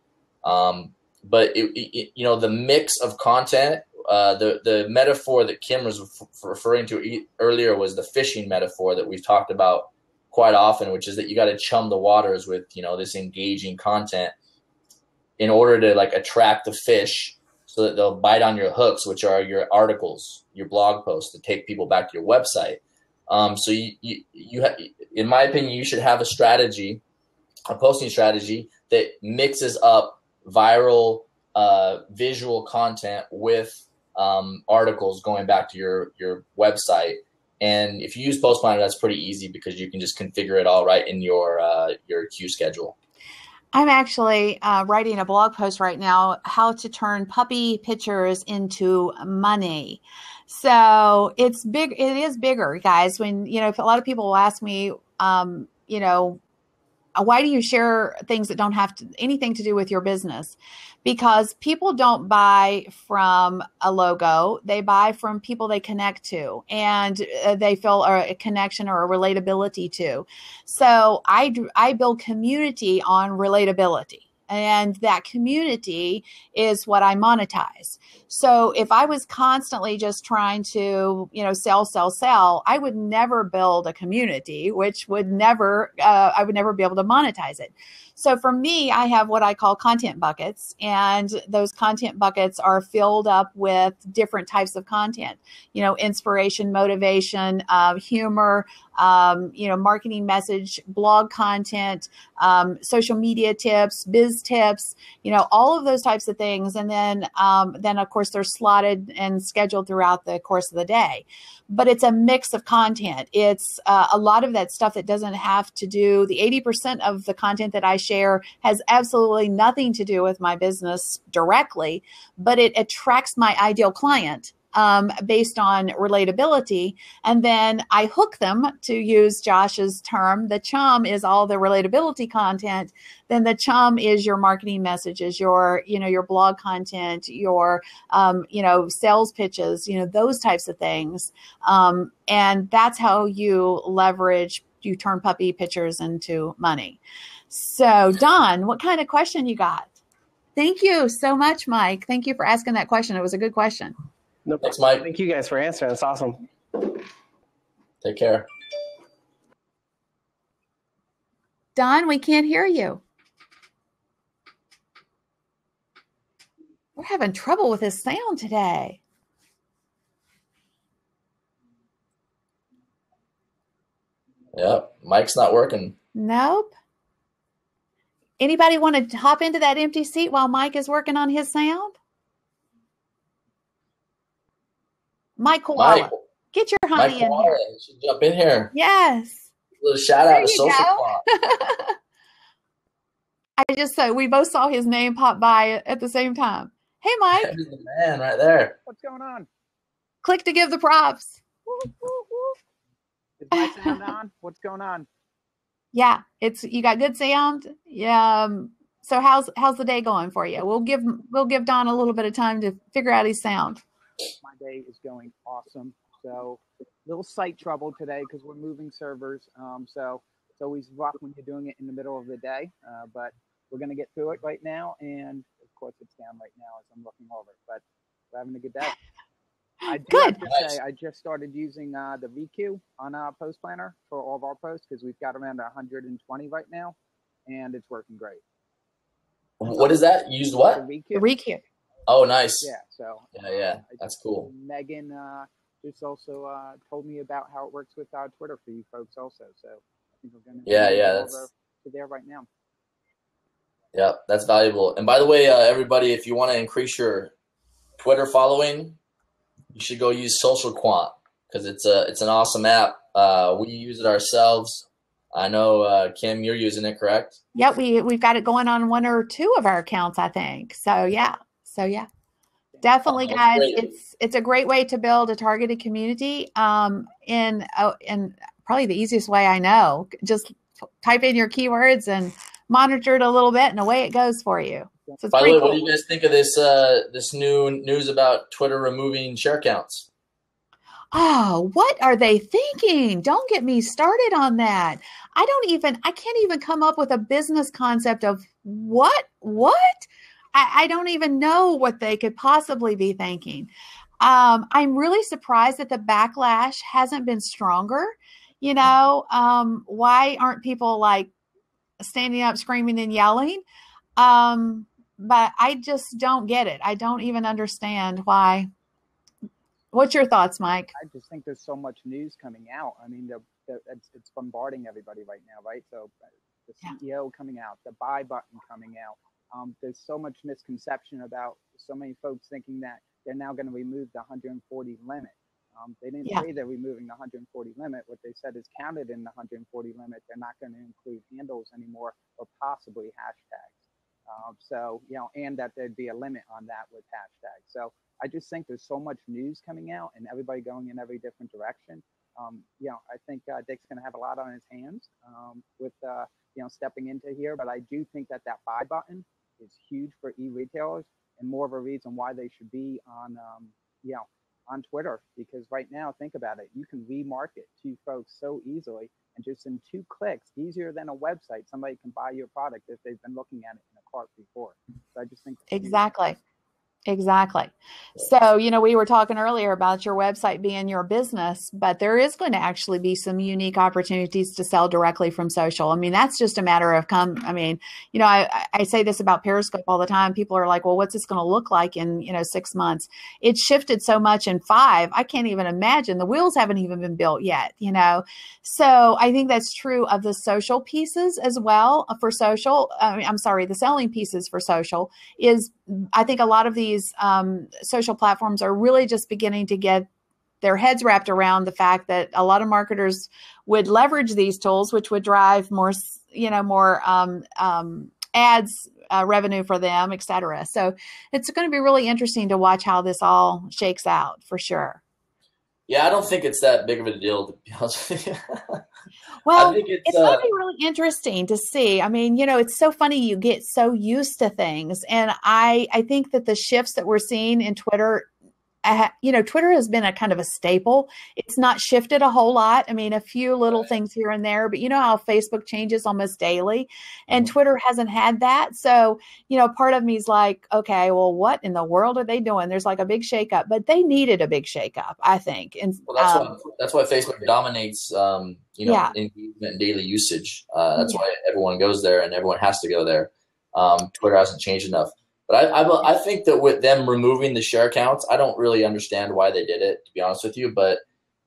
But the mix of content, the metaphor that Kim was referring to earlier was the fishing metaphor that we've talked about quite often, which is that you got to chum the waters with this engaging content in order to attract the fish so that they'll bite on your hooks, which are your articles, your blog posts to take people back to your website. So you in my opinion, you should have a posting strategy that mixes up viral visual content with articles going back to your website. And if you use Post Planner, that's pretty easy because you can just configure it all right in your queue schedule. I'm actually writing a blog post right now, how to turn puppy pictures into money. So it's big. It is bigger, guys. When, if a lot of people will ask me, why do you share things that don't have anything to do with your business? Because people don't buy from a logo. They buy from people they connect to and they feel a connection or a relatability to. So I build community on relatability. And that community is what I monetize. So if I was constantly just trying to, sell, I would never build a community, which would never, I would never be able to monetize it. So for me, I have what I call content buckets, and those content buckets are filled up with different types of content, inspiration, motivation, humor, marketing message, blog content, social media tips, biz tips, all of those types of things. And then of course they're slotted and scheduled throughout the course of the day. But it's a mix of content. It's a lot of that stuff that doesn't have to do, the 80% of the content that I share has absolutely nothing to do with my business directly, but it attracts my ideal client based on relatability. And then I hook them, to use Josh's term. The chum is all the relatability content. Then the chum is your marketing messages, your blog content, your, sales pitches, those types of things. And that's how you turn puppy pictures into money. So Don, what kind of question you got? Thank you so much, Mike. Thank you for asking that question. It was a good question. No, thanks, Mike. Thank you guys for answering. That's awesome. Take care. Don, we can't hear you. We're having trouble with this sound today. Yep, Mike's not working. Nope. Anybody want to hop into that empty seat while Mike is working on his sound? Mike Koala, Mike, get your honey Mike in Koala, here. you should jump in here. Yes. A little shout There out to you Social go. Clock. I just said we both saw his name pop by at the same time. Hey, Mike. There's the man right there. What's going on? Click to give the props. Is my sound on? What's going on? Yeah, you got good sound. Yeah. So how's the day going for you? We'll give Don a little bit of time to figure out his sound. My day is going awesome. So little site trouble today because we're moving servers. So it's always rough when you're doing it in the middle of the day. But we're gonna get through it right now. And of course it's down right now as I'm looking over it. But we're having a good day. I do have to say I just started using the VQ on Post Planner for all of our posts because we've got around 120 right now, and it's working great. What is that? Used what? The The ReQ. Oh, nice. Yeah. So Yeah. That's cool. Megan just also told me about how it works with Twitter for you folks also. So I think we're going to go over to there right now. Yeah, that's valuable. And by the way, everybody, if you want to increase your Twitter following, you should go use Social Quant because it's an awesome app. We use it ourselves. I know, Kim, you're using it, correct? Yep, we've got it going on one or two of our accounts, I think. So yeah. Definitely, guys. Great. It's a great way to build a targeted community. In probably the easiest way I know. Just type in your keywords and monitor it a little bit, and away it goes for you. So it's By the way, cool. what do you guys think of this new news about Twitter removing share counts? Oh, what are they thinking? Don't get me started on that. I can't even come up with a business concept of what? I don't even know what they could possibly be thinking. I'm really surprised that the backlash hasn't been stronger. Why aren't people like standing up, screaming and yelling? But I just don't get it. I don't even understand why. What's your thoughts, Mike? I just think there's so much news coming out. I mean, it's bombarding everybody right now, right? So the CEO coming out, the buy button coming out. There's so much misconception about so many folks thinking that they're now going to remove the 140 limit. They didn't say they're removing the 140 limit. What they said is counted in the 140 limit. They're not going to include handles anymore or possibly hashtags. And that there'd be a limit on that with hashtags. So I just think there's so much news coming out and everybody going in every different direction. I think Dick's going to have a lot on his hands with stepping into here. But I do think that buy button is huge for e-retailers and more of a reason why they should be on Twitter, because right now, think about it, you can remarket to folks so easily and just in 2 clicks, easier than a website, somebody can buy your product if they've been looking at it in a cart before. So I just think Exactly. So, we were talking earlier about your website being your business, but there is going to actually be some unique opportunities to sell directly from social. I mean, that's just a matter of I say this about Periscope all the time. People are like, well, what's this going to look like in, 6 months? It's shifted so much in 5. I can't even imagine. The wheels haven't even been built yet, So I think that's true of the social pieces as well for social. The selling pieces for social is, I think a lot of these social platforms are really just beginning to get their heads wrapped around the fact that a lot of marketers would leverage these tools, which would drive more ads revenue for them, et cetera. So it's going to be really interesting to watch how this all shakes out for sure. Yeah, I don't think it's that big of a deal, to be honest with you. Well, it's going to be really interesting to see. I mean, it's so funny. You get so used to things. And I think that the shifts that we're seeing in Twitter, Twitter has been a kind of a staple. It's not shifted a whole lot. I mean, a few little things here and there, but how Facebook changes almost daily and Twitter hasn't had that. So, part of me is like, okay, well, what in the world are they doing? There's like a big shakeup, but they needed a big shakeup, I think. And that's why Facebook dominates, engagement and daily usage. That's why everyone goes there and everyone has to go there. Twitter hasn't changed enough. But I think that with them removing the share counts, I don't really understand why they did it, to be honest with you. But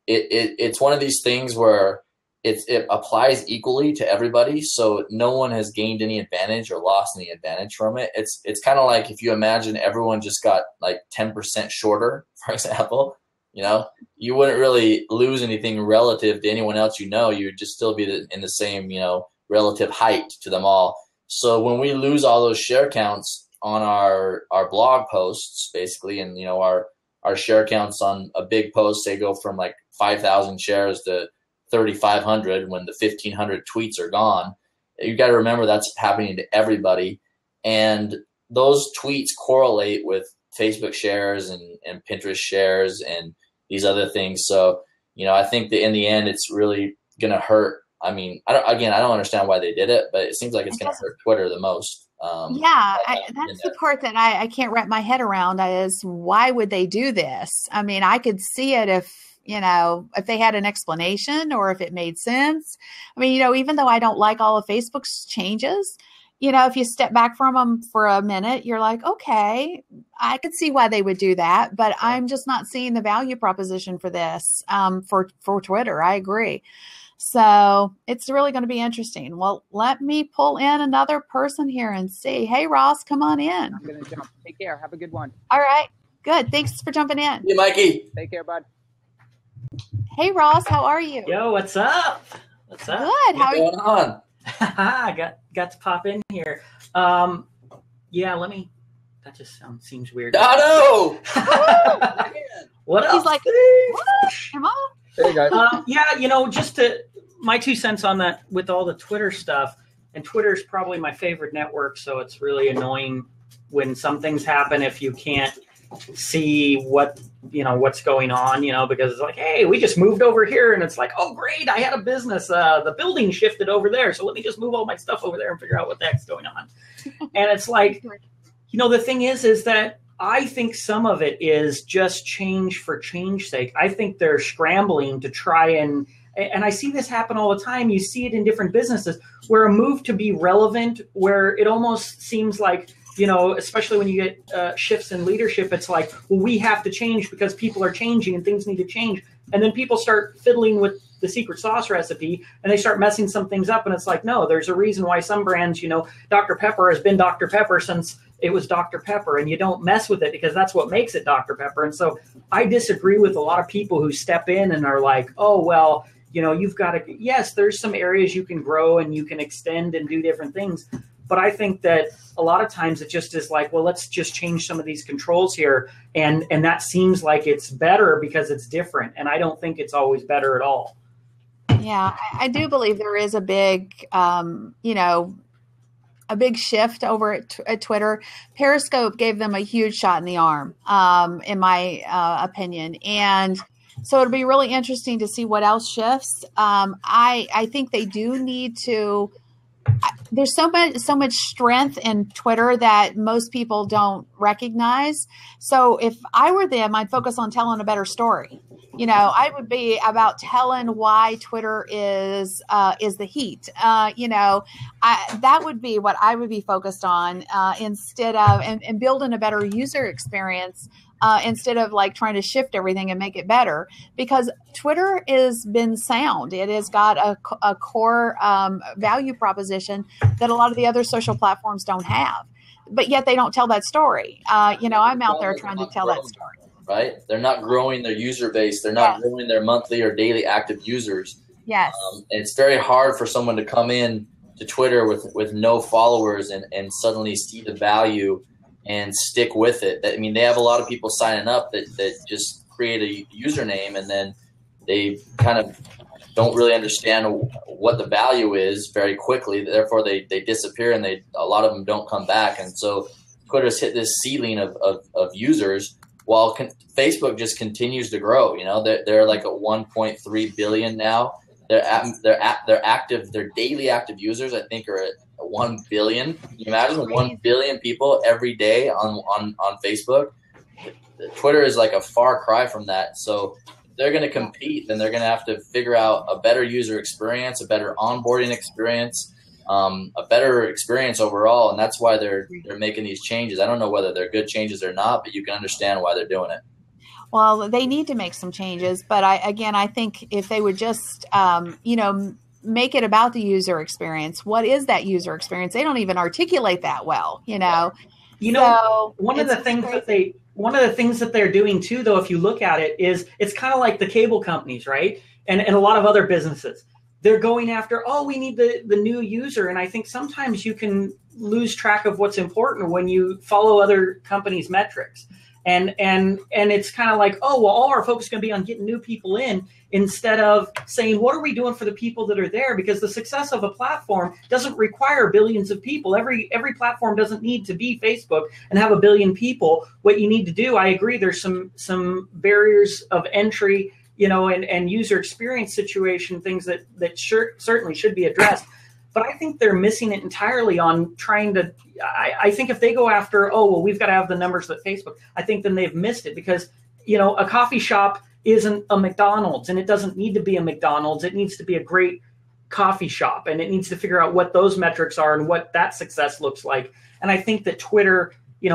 it's one of these things where it applies equally to everybody, so no one has gained any advantage or lost any advantage from it. It's kind of like if you imagine everyone just got like 10% shorter, for example. You wouldn't really lose anything relative to anyone else. You would just still be in the same relative height to them all. So when we lose all those share counts on our blog posts, basically, and our share counts on a big post, they go from like 5,000 shares to 3,500 when the 1,500 tweets are gone. You got to remember that's happening to everybody, and those tweets correlate with Facebook shares and Pinterest shares and these other things. So I think that in the end, it's really gonna hurt. I mean, I don't understand why they did it, but it seems like it's gonna hurt Twitter the most. That's the part that I can't wrap my head around is why would they do this? I mean, I could see it if they had an explanation or if it made sense. I mean, even though I don't like all of Facebook's changes, if you step back from them for a minute, you're like, okay, I could see why they would do that, but I'm just not seeing the value proposition for this, for Twitter. I agree. So it's really going to be interesting. Well, let me pull in another person here and see. Hey, Ross, come on in. I'm going to jump. Take care. Have a good one. All right. Good. Thanks for jumping in. Hey, Mikey. Take care, bud. Hey, Ross, how are you? Yo, what's up? What's up? Good. How are you? What's going on? I got to pop in here. Yeah, that just seems weird. Dotto! What up? He's like, Steve? what? Come on. Hey, guys. Yeah, just my 2 cents on that with all the Twitter stuff. And Twitter is probably my favorite network, so it's really annoying when some things happen if you can't see what's going on, because it's like, hey, we just moved over here, and it's like, oh, great, I had a business. The building shifted over there, so let me just move all my stuff over there and figure out what the heck's going on. And it's like, the thing is that I think some of it is just change for change sake. I think they're scrambling to try and I see this happen all the time. You see it in different businesses where a move to be relevant, where it almost seems like, especially when you get shifts in leadership, it's like, well, we have to change because people are changing and things need to change. And then people start fiddling with the secret sauce recipe and they start messing some things up. And it's like, no, there's a reason why some brands, Dr. Pepper has been Dr. Pepper since it was Dr. Pepper, and you don't mess with it because that's what makes it Dr. Pepper. And so I disagree with a lot of people who step in and are like, oh, well, you've got to, yes, there's some areas you can grow and you can extend and do different things. But I think that a lot of times it just is like, well, let's just change some of these controls here. And that seems like it's better because it's different. And I don't think it's always better at all. Yeah, I do believe there is a big, a big shift over at Twitter. Periscope gave them a huge shot in the arm, in my opinion. And so it'll be really interesting to see what else shifts. I think they do need to. There's so much strength in Twitter that most people don't recognize. So if I were them, I'd focus on telling a better story. I would be about telling why Twitter is the heat. That would be what I would be focused on instead of and building a better user experience. Instead of like trying to shift everything and make it better, because Twitter has been sound. It has got a core value proposition that a lot of the other social platforms don't have, but yet they don't tell that story. I'm out there trying to tell that story. Right? They're not growing their user base. They're not growing their monthly or daily active users. Yes. And it's very hard for someone to come in to Twitter with no followers and suddenly see the value and stick with it. I mean, they have a lot of people signing up that just create a username and then they kind of don't really understand what the value is very quickly. Therefore, they disappear and a lot of them don't come back. And so Twitter's hit this ceiling of users while Facebook just continues to grow. They're like at 1.3 billion now. Their daily active users, I think, are at 1 billion. Can you imagine 1 billion people every day on Facebook? Twitter is like a far cry from that. So if they're going to compete, then they're going to have to figure out a better user experience, a better onboarding experience, a better experience overall. And that's why they're making these changes. I don't know whether they're good changes or not, but you can understand why they're doing it. Well, they need to make some changes, but I think if they would just, make it about the user experience. What is that user experience? They don't even articulate that well, So one of the things that they're doing too, though, if you look at it, is it's kind of like the cable companies, right? And a lot of other businesses. They're going after, we need the new user. And I think sometimes you can lose track of what's important when you follow other companies' metrics. And it's kind of like, all our focus is going to be on getting new people in instead of saying, what are we doing for the people that are there? Because the success of a platform doesn't require billions of people. Every platform doesn't need to be Facebook and have 1 billion people. What you need to do, I agree, there's some barriers of entry, and user experience situation, things that certainly should be addressed. But I think they're missing it entirely on trying to – I think if they go after, we've got to have the numbers that Facebook – I think then they've missed it because, a coffee shop isn't a McDonald's and it doesn't need to be a McDonald's. It needs to be a great coffee shop, and it needs to figure out what those metrics are and what that success looks like. And I think that Twitter,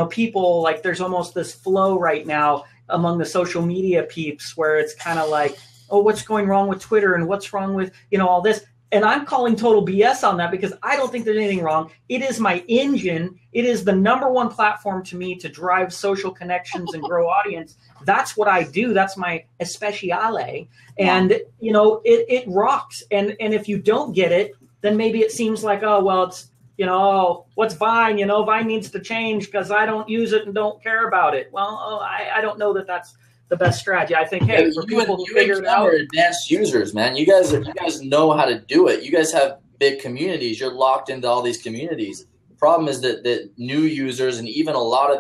people, like, there's almost this flow right now among the social media peeps where it's kind of like, oh, what's going wrong with Twitter and what's wrong with, all this. And I'm calling total BS on that because I don't think there's anything wrong. It is my engine. It is the number one platform to me to drive social connections and grow audience. That's what I do. That's my especiale. And, it rocks. And if you don't get it, then maybe it seems like, oh, well, it's, what's Vine? Vine needs to change because I don't use it and don't care about it. Well, I don't know that that's the best strategy. I think, hey, for people to figure it out. You're advanced users, man. You guys know how to do it. You guys have big communities. You're locked into all these communities. The problem is that new users and even a lot of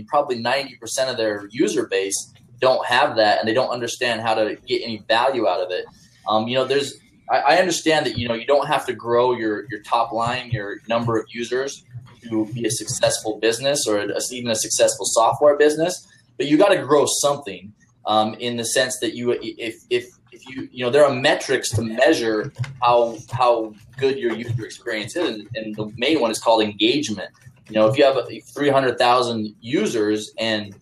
probably 90% of their user base don't have that, and they don't understand how to get any value out of it. I understand that, you don't have to grow your top line, your number of users to be a successful business or even a successful software business. But you got to grow something in the sense that if you there are metrics to measure how good your user experience is, and the main one is called engagement. If you have 300,000 users and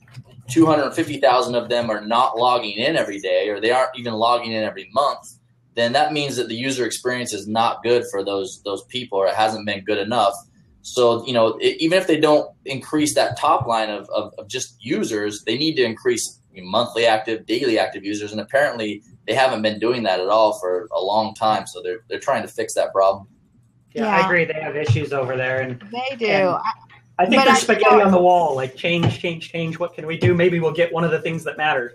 250,000 of them are not logging in every day, or they aren't even logging in every month, then that means that the user experience is not good for those people, or it hasn't been good enough. So, even if they don't increase that top line of just users, they need to increase monthly active, daily active users. And apparently they haven't been doing that at all for a long time. So they're trying to fix that problem. Yeah, I agree. They have issues over there. And they do. And I think there's spaghetti on the wall, like change. What can we do? Maybe we'll get one of the things that matters.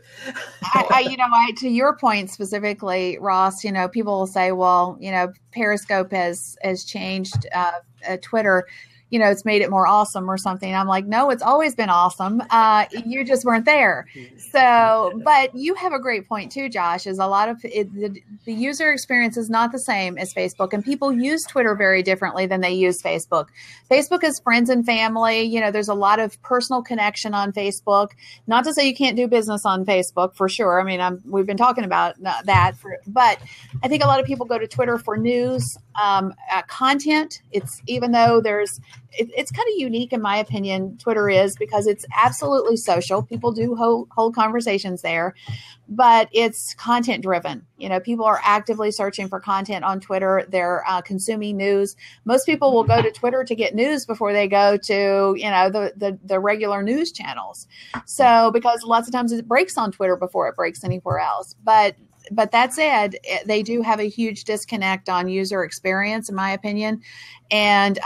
To your point specifically, Ross, people will say, well, Periscope has changed Twitter. It's made it more awesome or something. I'm like, no, it's always been awesome. You just weren't there. So, but you have a great point too, Josh, is a lot of the user experience is not the same as Facebook, and people use Twitter very differently than they use Facebook. Facebook is friends and family. There's a lot of personal connection on Facebook. Not to say you can't do business on Facebook for sure. I mean, we've been talking about that, but I think a lot of people go to Twitter for news, content. Even though it's kind of unique in my opinion, Twitter is, because it's absolutely social. People do hold conversations there, but it's content driven. People are actively searching for content on Twitter. They're consuming news. Most people will go to Twitter to get news before they go to, the regular news channels. So, because lots of times it breaks on Twitter before it breaks anywhere else. But that said, they do have a huge disconnect on user experience, in my opinion. And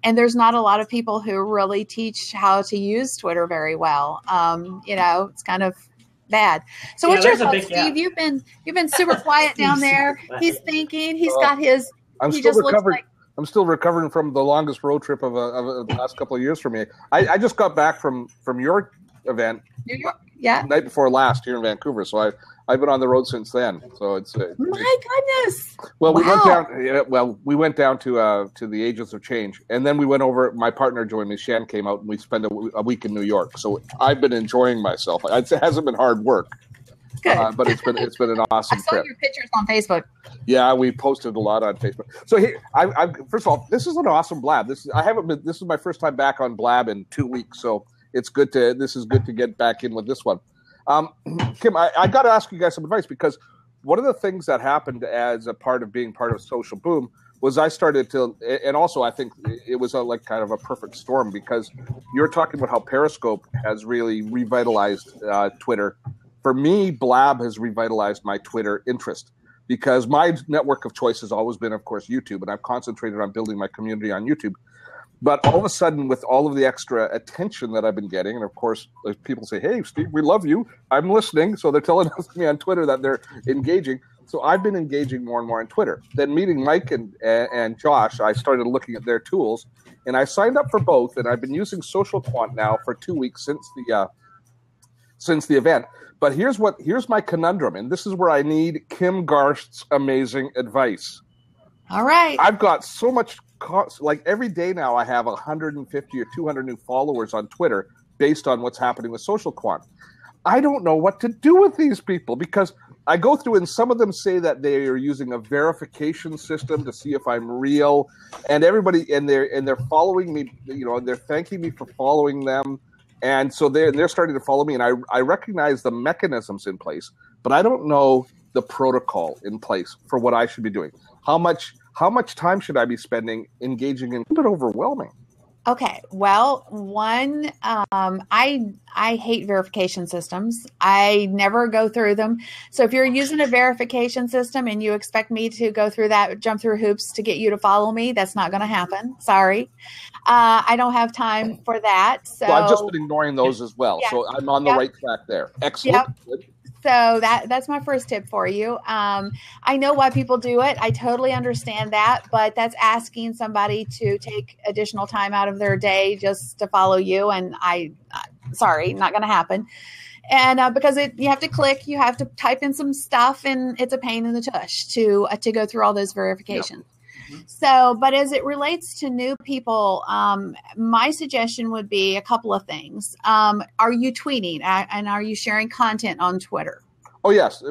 there's not a lot of people who really teach how to use Twitter very well. It's kind of bad. So what's your thoughts, Steve? You've been super quiet down there. He's thinking. He's got his. I'm still recovering. I'm still recovering from the longest road trip of the last couple of years for me. I just got back from your event. New York, yeah. Night before last here in Vancouver. So I've been on the road since then. So it's my goodness. Well, we went down to the Agents of Change, and then we went over. My partner joined me. Shan came out, and we spent a week in New York. So I've been enjoying myself. It hasn't been hard work. Good. But it's been an awesome trip. I saw your pictures on Facebook. Yeah, we posted a lot on Facebook. So here, first of all, this is an awesome Blab. This is my first time back on Blab in 2 weeks. So this is good to get back in with this one. Kim, I got to ask you guys some advice, because one of the things that happened as a part of being part of Social Boom was I started to, and also I think it was like kind of a perfect storm, because you're talking about how Periscope has really revitalized Twitter. For me, Blab has revitalized my Twitter interest, because my network of choice has always been, of course, YouTube, and I've concentrated on building my community on YouTube. But all of a sudden, with all of the extra attention that I've been getting, and of course, people say, hey, Steve, we love you. I'm listening. So they're telling me on Twitter that they're engaging. So I've been engaging more and more on Twitter. Then meeting Mike and Josh, I started looking at their tools, and I signed up for both. And I've been using Social Quant now for 2 weeks since the event. But here's my conundrum, and this is where I need Kim Garst's amazing advice. All right. I've got so much, like every day now I have 150 or 200 new followers on Twitter based on what's happening with Social Quant. I don't know what to do with these people, because I go through, and some of them say that they are using a verification system to see if I'm real, and everybody, and they're following me. You know, they're thanking me for following them, and so they're starting to follow me, and I recognize the mechanisms in place, but I don't know the protocol in place for what I should be doing. How much time should I be spending engaging in? A bit overwhelming. Okay. Well, one, I hate verification systems. I never go through them. So if you're using a verification system and you expect me to go through that, jump through hoops to get you to follow me, that's not going to happen. Sorry. I don't have time for that. So I've just been ignoring those as well. Yeah. So I'm on the right track there. Excellent. Yep. Good. So that's my first tip for you. I know why people do it. I totally understand that, but that's asking somebody to take additional time out of their day just to follow you. And sorry, not going to happen. And because you have to click, you have to type in some stuff, and it's a pain in the tush to go through all those verifications. Yep. So, but as it relates to new people, my suggestion would be a couple of things. Are you tweeting and are you sharing content on Twitter? Oh yes,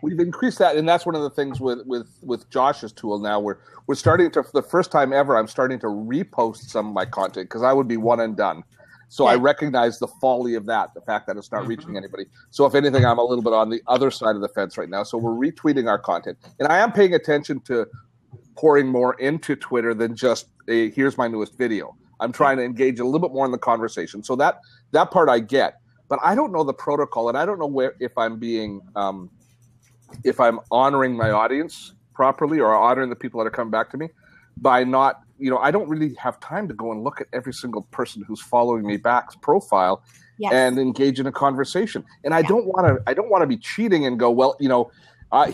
we've increased that, and that's one of the things with Josh's tool now. We're starting to, for the first time ever, I'm starting to repost some of my content because I would be one and done. So I recognize the folly of that, the fact that it's not reaching anybody. So if anything, I'm a little bit on the other side of the fence right now. So we're retweeting our content, and I am paying attention to pouring more into Twitter than just here's my newest video. I'm trying to engage a little bit more in the conversation. So that part I get, but I don't know the protocol, and I don't know if I'm being if I'm honoring my audience properly or honoring the people that are coming back to me by not, I don't really have time to go and look at every single person who's following me back's profile and engage in a conversation. And I don't want to be cheating and go, well,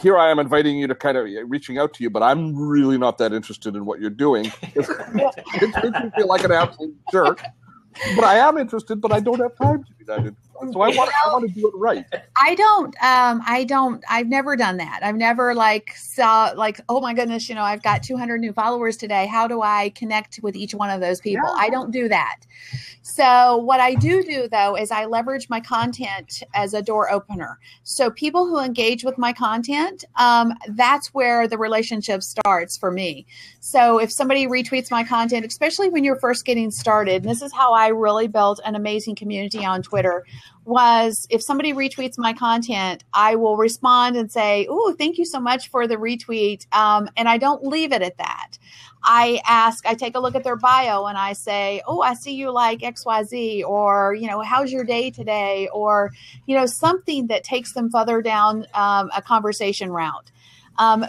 here I am inviting you to kind of reaching out to you, but I'm really not that interested in what you're doing. It makes me feel like an absolute jerk. But I am interested, but I don't have time to be that interested. So I want to do it right. I've never done that. I've never saw oh my goodness, I've got 200 new followers today. How do I connect with each one of those people? Yeah. I don't do that. So what I do though, is I leverage my content as a door opener. So people who engage with my content, that's where the relationship starts for me. So if somebody retweets my content, especially when you're first getting started, and this is how I really built an amazing community on Twitter, was if somebody retweets my content, I will respond and say, "Ooh, thank you so much for the retweet." And I don't leave it at that. I take a look at their bio and I say, "Oh, I see you like XYZ," or, "How's your day today?" Or, something that takes them further down a conversation route.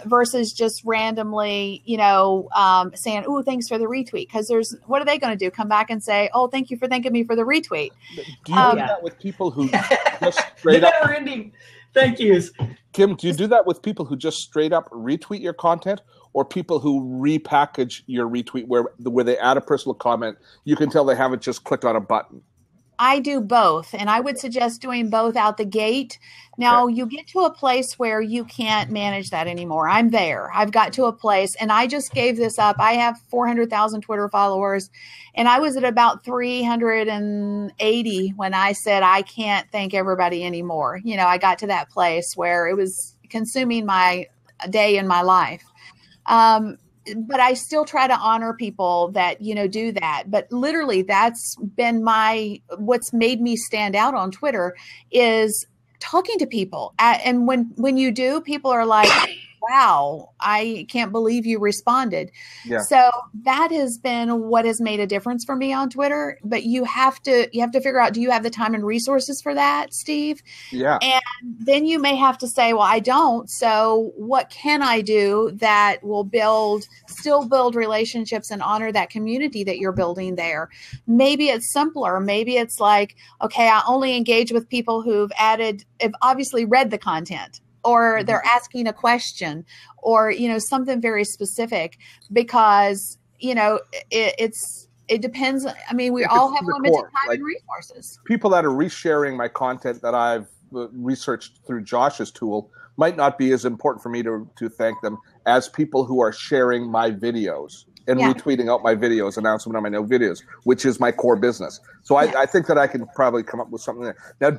Versus just randomly, saying, "Ooh, thanks for the retweet." Because what are they going to do? Come back and say, "Oh, thank you for thanking me for the retweet." Do you do that with people who just straight up? Never-ending thank yous. Kim, do you do that with people who just straight up retweet your content, or people who repackage your retweet where they add a personal comment? You can tell they haven't just clicked on a button. I do both, and I would suggest doing both out the gate. Now, you get to a place where you can't manage that anymore. I'm there. I've got to a place, and I just gave this up. I have 400,000 Twitter followers, and I was at about 380 when I said I can't thank everybody anymore. I got to that place where it was consuming my day in my life. But I still try to honor people that, do that. But literally that's been what's made me stand out on Twitter is talking to people. And when you do, people are like, "Wow, I can't believe you responded." Yeah. So that has been what has made a difference for me on Twitter. But you have to figure out, do you have the time and resources for that, Steve? Yeah. And then you may have to say, well, I don't. So what can I do that will still build relationships and honor that community that you're building there? Maybe it's simpler. Maybe it's like, okay, I only engage with people who've obviously read the content, or they're asking a question, or, something very specific, because, it depends. I mean, we all have limited time and resources. People that are resharing my content that I've researched through Josh's tool might not be as important for me to thank them as people who are sharing my videos and retweeting out my videos, announcing on my new videos, which is my core business. So I think that I can probably come up with something there. Now,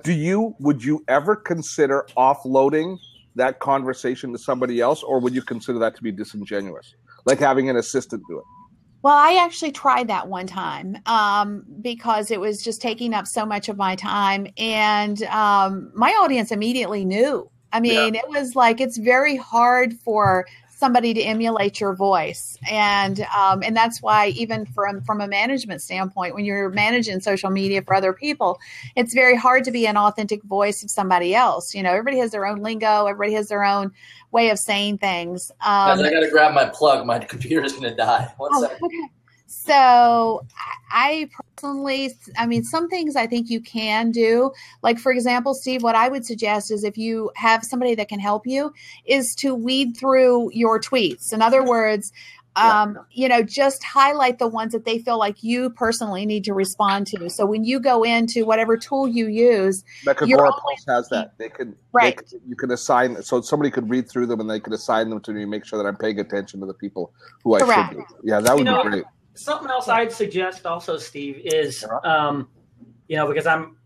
would you ever consider offloading that conversation to somebody else, or would you consider that to be disingenuous, like having an assistant do it? Well, I actually tried that one time because it was just taking up so much of my time. And my audience immediately knew. I mean, It was like, it's very hard for somebody to emulate your voice. And that's why even from a management standpoint, when you're managing social media for other people, it's very hard to be an authentic voice of somebody else. You know, everybody has their own lingo. Everybody has their own way of saying things. Guys, I got to grab my plug. My computer's going to die. One second. Okay. So I personally, I mean, some things I think you can do. Like, for example, Steve, what I would suggest is if you have somebody that can help you is to weed through your tweets. In other words, just highlight the ones that they feel like you personally need to respond to. So when you go into whatever tool you use, Agora Pulse has that. You can assign, so somebody could read through them and they could assign them to me, make sure that I'm paying attention to the people who I should be. Yeah, that would be great. Something else I'd suggest also, Steve, is, because I'm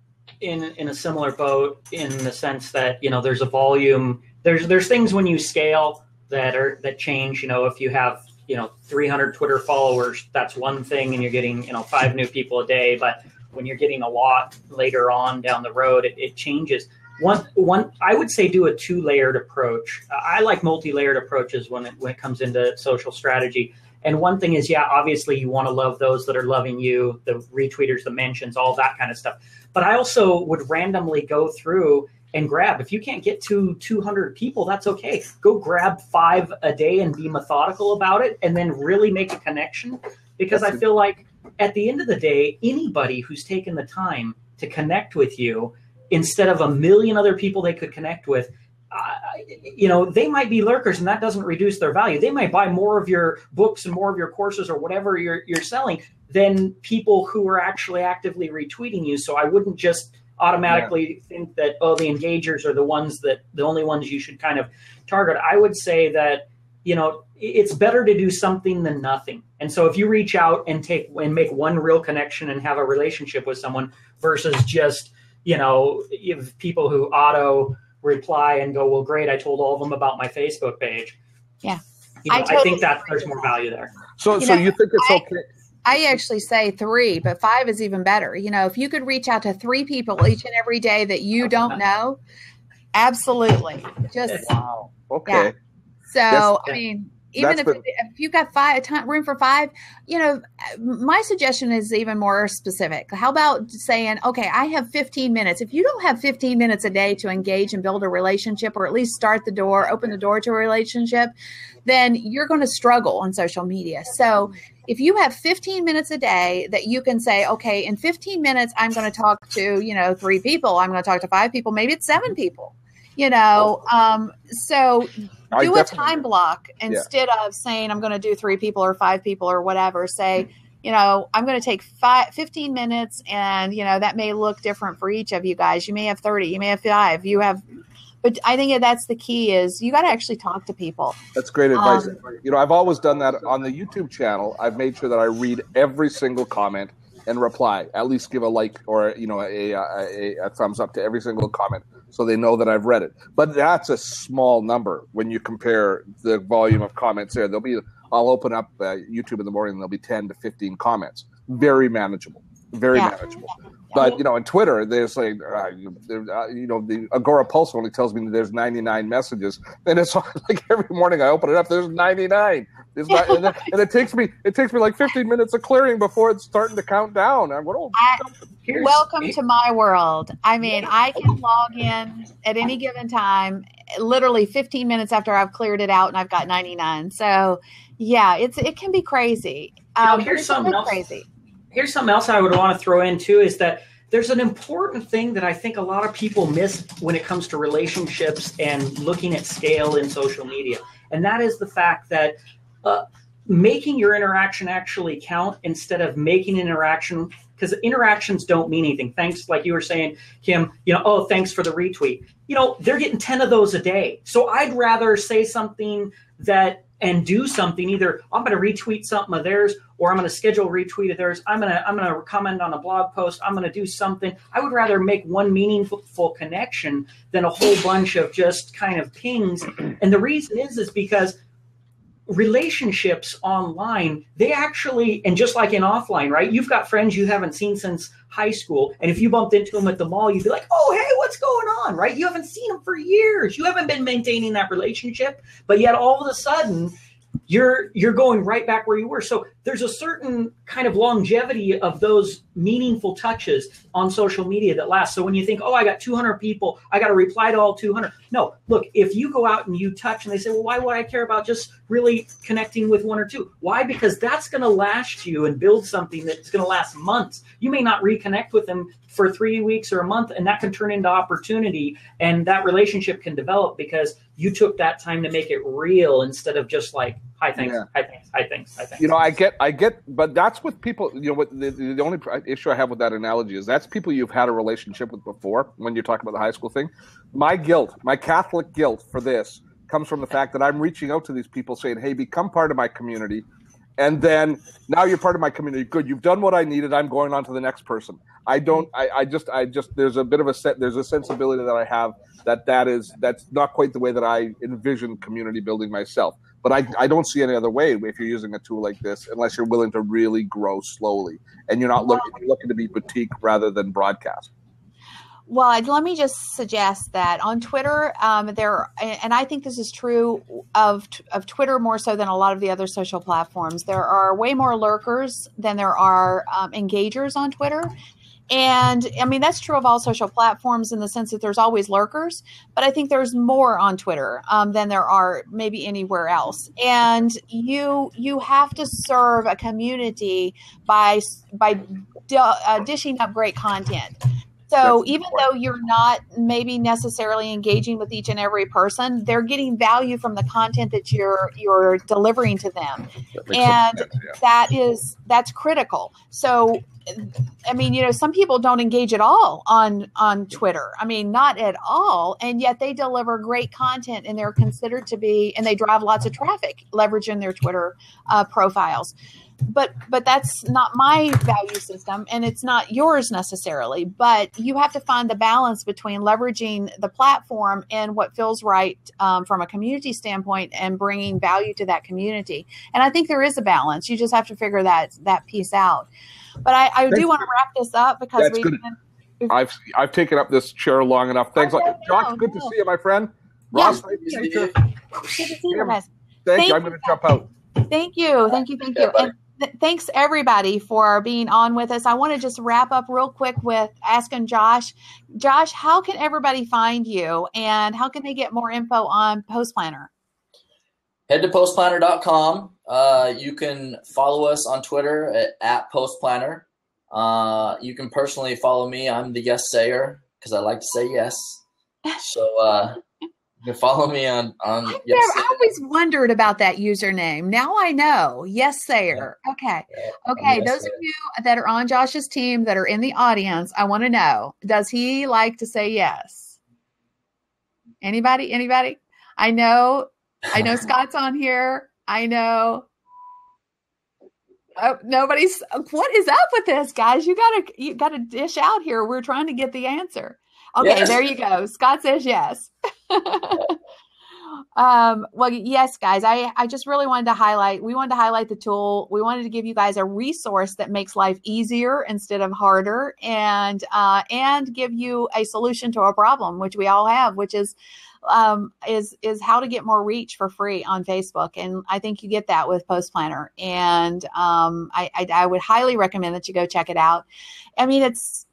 in a similar boat in the sense that, there's a volume, there's things when you scale that change. If you have, 300 Twitter followers, that's one thing, and you're getting, 5 new people a day. But when you're getting a lot later on down the road, it changes. One, I would say do a 2-layered approach. I like multi-layered approaches when it comes into social strategy. And one thing is, obviously you want to love those that are loving you, the retweeters, the mentions, all that kind of stuff. But I also would randomly go through and grab, if you can't get to 200 people, that's okay. Go grab 5 a day and be methodical about it, and then really make a connection. Because I feel like at the end of the day, anybody who's taken the time to connect with you instead of a million other people they could connect with, they might be lurkers, and that doesn't reduce their value. They might buy more of your books and more of your courses or whatever you're selling than people who are actually actively retweeting you. So I wouldn't just automatically think that, the engagers are the only ones you should kind of target. I would say that, it's better to do something than nothing. And so if you reach out and make one real connection and have a relationship with someone versus just, if people who auto reply and go, well, great, I told all of them about my Facebook page. Yeah. I think that there's more value there. So you think it's okay? I actually say 3, but 5 is even better. If you could reach out to 3 people each and every day that you don't know, absolutely. Just wow. Okay. Yeah. So, I mean, even if you've got room for 5, my suggestion is even more specific. How about saying, okay, I have 15 minutes. If you don't have 15 minutes a day to engage and build a relationship, or at least open the door to a relationship, then you're going to struggle on social media. So if you have 15 minutes a day that you can say, okay, in 15 minutes, I'm going to talk to, 3 people. I'm going to talk to 5 people. Maybe it's 7 people, so do a time block instead of saying I'm going to do 3 people or 5 people or whatever. Say, I'm going to take 15 minutes, and, that may look different for each of you guys. You may have 30, you may have 5, but I think that's the key is you got to actually talk to people. That's great advice. I've always done that on the YouTube channel. I've made sure that I read every single comment and reply, at least give a like or, a thumbs up to every single comment, so they know that I've read it. But that's a small number when you compare the volume of comments there. I'll open up YouTube in the morning and there'll be 10 to 15 comments. Very manageable. Very manageable. But, in Twitter, there's like, the Agora Pulse only tells me there's 99 messages. And it's like every morning I open it up, there's 99. And it takes me like 15 minutes of clearing before it's starting to count down. I'm going, welcome to my world. I mean, I can log in at any given time, literally 15 minutes after I've cleared it out, and I've got 99. So, it can be crazy. Here's something else. Crazy. Here's something else I would want to throw in too, is that there's an important thing that I think a lot of people miss when it comes to relationships and looking at scale in social media. And that is the fact that making your interaction actually count instead of making interaction, because interactions don't mean anything. Thanks, like you were saying, Kim, thanks for the retweet. They're getting 10 of those a day. So I'd rather say something and do something. Either I'm going to retweet something of theirs, or I'm going to schedule a retweet of theirs. I'm going to comment on a blog post. I'm going to do something. I would rather make one meaningful connection than a whole bunch of just kind of pings. And the reason is because relationships online, they actually, and just like in offline, right? You've got friends you haven't seen since high school, and if you bumped into them at the mall, you'd be like, oh, hey, what's going on, right? You haven't seen them for years. You haven't been maintaining that relationship, but yet all of a sudden, you're going right back where you were. So there's a certain kind of longevity of those meaningful touches on social media that last. So when you think, oh, I got 200 people, I got to reply to all 200. No, look, if you go out and you touch and they say, well, why would I care about just really connecting with one or two? Why? Because that's going to last you and build something that's going to last months. You may not reconnect with them for 3 weeks or a month, and that can turn into opportunity, and that relationship can develop because you took that time to make it real instead of just like, hi, thanks, hi, thanks, hi, thanks, hi, thanks. You know, I get, but that's with people, you know, what the only issue I have with that analogy is that's people you've had a relationship with before when you're talking about the high school thing. My Catholic guilt for this comes from the fact that I'm reaching out to these people saying, hey, become part of my community. And then now you're part of my community. Good. You've done what I needed. I'm going on to the next person. I just, there's a bit of there's a sensibility that I have that's not quite the way that I envision community building myself. But I don't see any other way if you're using a tool like this, unless you're willing to really grow slowly and you're looking to be boutique rather than broadcast. Well, let me just suggest that on Twitter, and I think this is true of Twitter more so than a lot of the other social platforms. There are way more lurkers than there are engagers on Twitter. And I mean, that's true of all social platforms in the sense that there's always lurkers, but I think there's more on Twitter than there are maybe anywhere else. And you have to serve a community by dishing up great content. So even though you're not maybe necessarily engaging with each and every person, they're getting value from the content that you're delivering to them. And that's critical. So, I mean, you know, some people don't engage at all on Twitter. I mean, not at all. And yet they deliver great content and they're considered to be, and they drive lots of traffic leveraging their Twitter profiles. But that's not my value system, and it's not yours necessarily. But you have to find the balance between leveraging the platform and what feels right from a community standpoint and bringing value to that community. And I think there is a balance. You just have to figure that piece out. But I do want to wrap this up because I've taken up this chair long enough. Thanks, Josh. Good to see you, my friend. Ross, good to see you guys. Thank you. I'm going to jump out. Thank you. And thanks everybody for being on with us. I want to just wrap up real quick with asking Josh, how can everybody find you and how can they get more info on Post Planner? Head to postplanner.com. You can follow us on Twitter at postplanner. You can personally follow me. I'm the yes sayer because I like to say yes. So you can follow me on yes. I always wondered about that username. Now I know. Yes sayer. Okay. Okay. Yes, those of you that are on Josh's team that are in the audience, I want to know, does he like to say yes? Anybody? I know Scott's on here. I know. Oh, nobody's. What is up with this, guys? You gotta dish out here. We're trying to get the answer. Okay, yes. There you go. Scott says yes. Well, yes, guys. I just really wanted to highlight. We wanted to highlight the tool. We wanted to give you guys a resource that makes life easier instead of harder, and give you a solution to a problem, which we all have, which is how to get more reach for free on Facebook. And I think you get that with Post Planner. And I would highly recommend that you go check it out. I mean, it's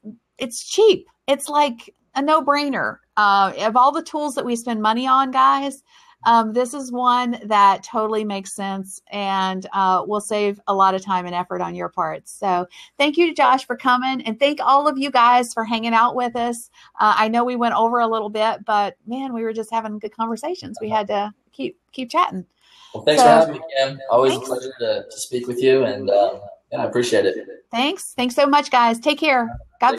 cheap. It's like a no-brainer. Of all the tools that we spend money on, guys, this is one that totally makes sense and will save a lot of time and effort on your part. So thank you to Josh for coming, and thank all of you guys for hanging out with us. I know we went over a little bit, but man, we were just having good conversations. We had to keep chatting. Well, thanks for having me, Kim. Always a pleasure to speak with you, and I appreciate it. Thanks so much, guys. Take care. God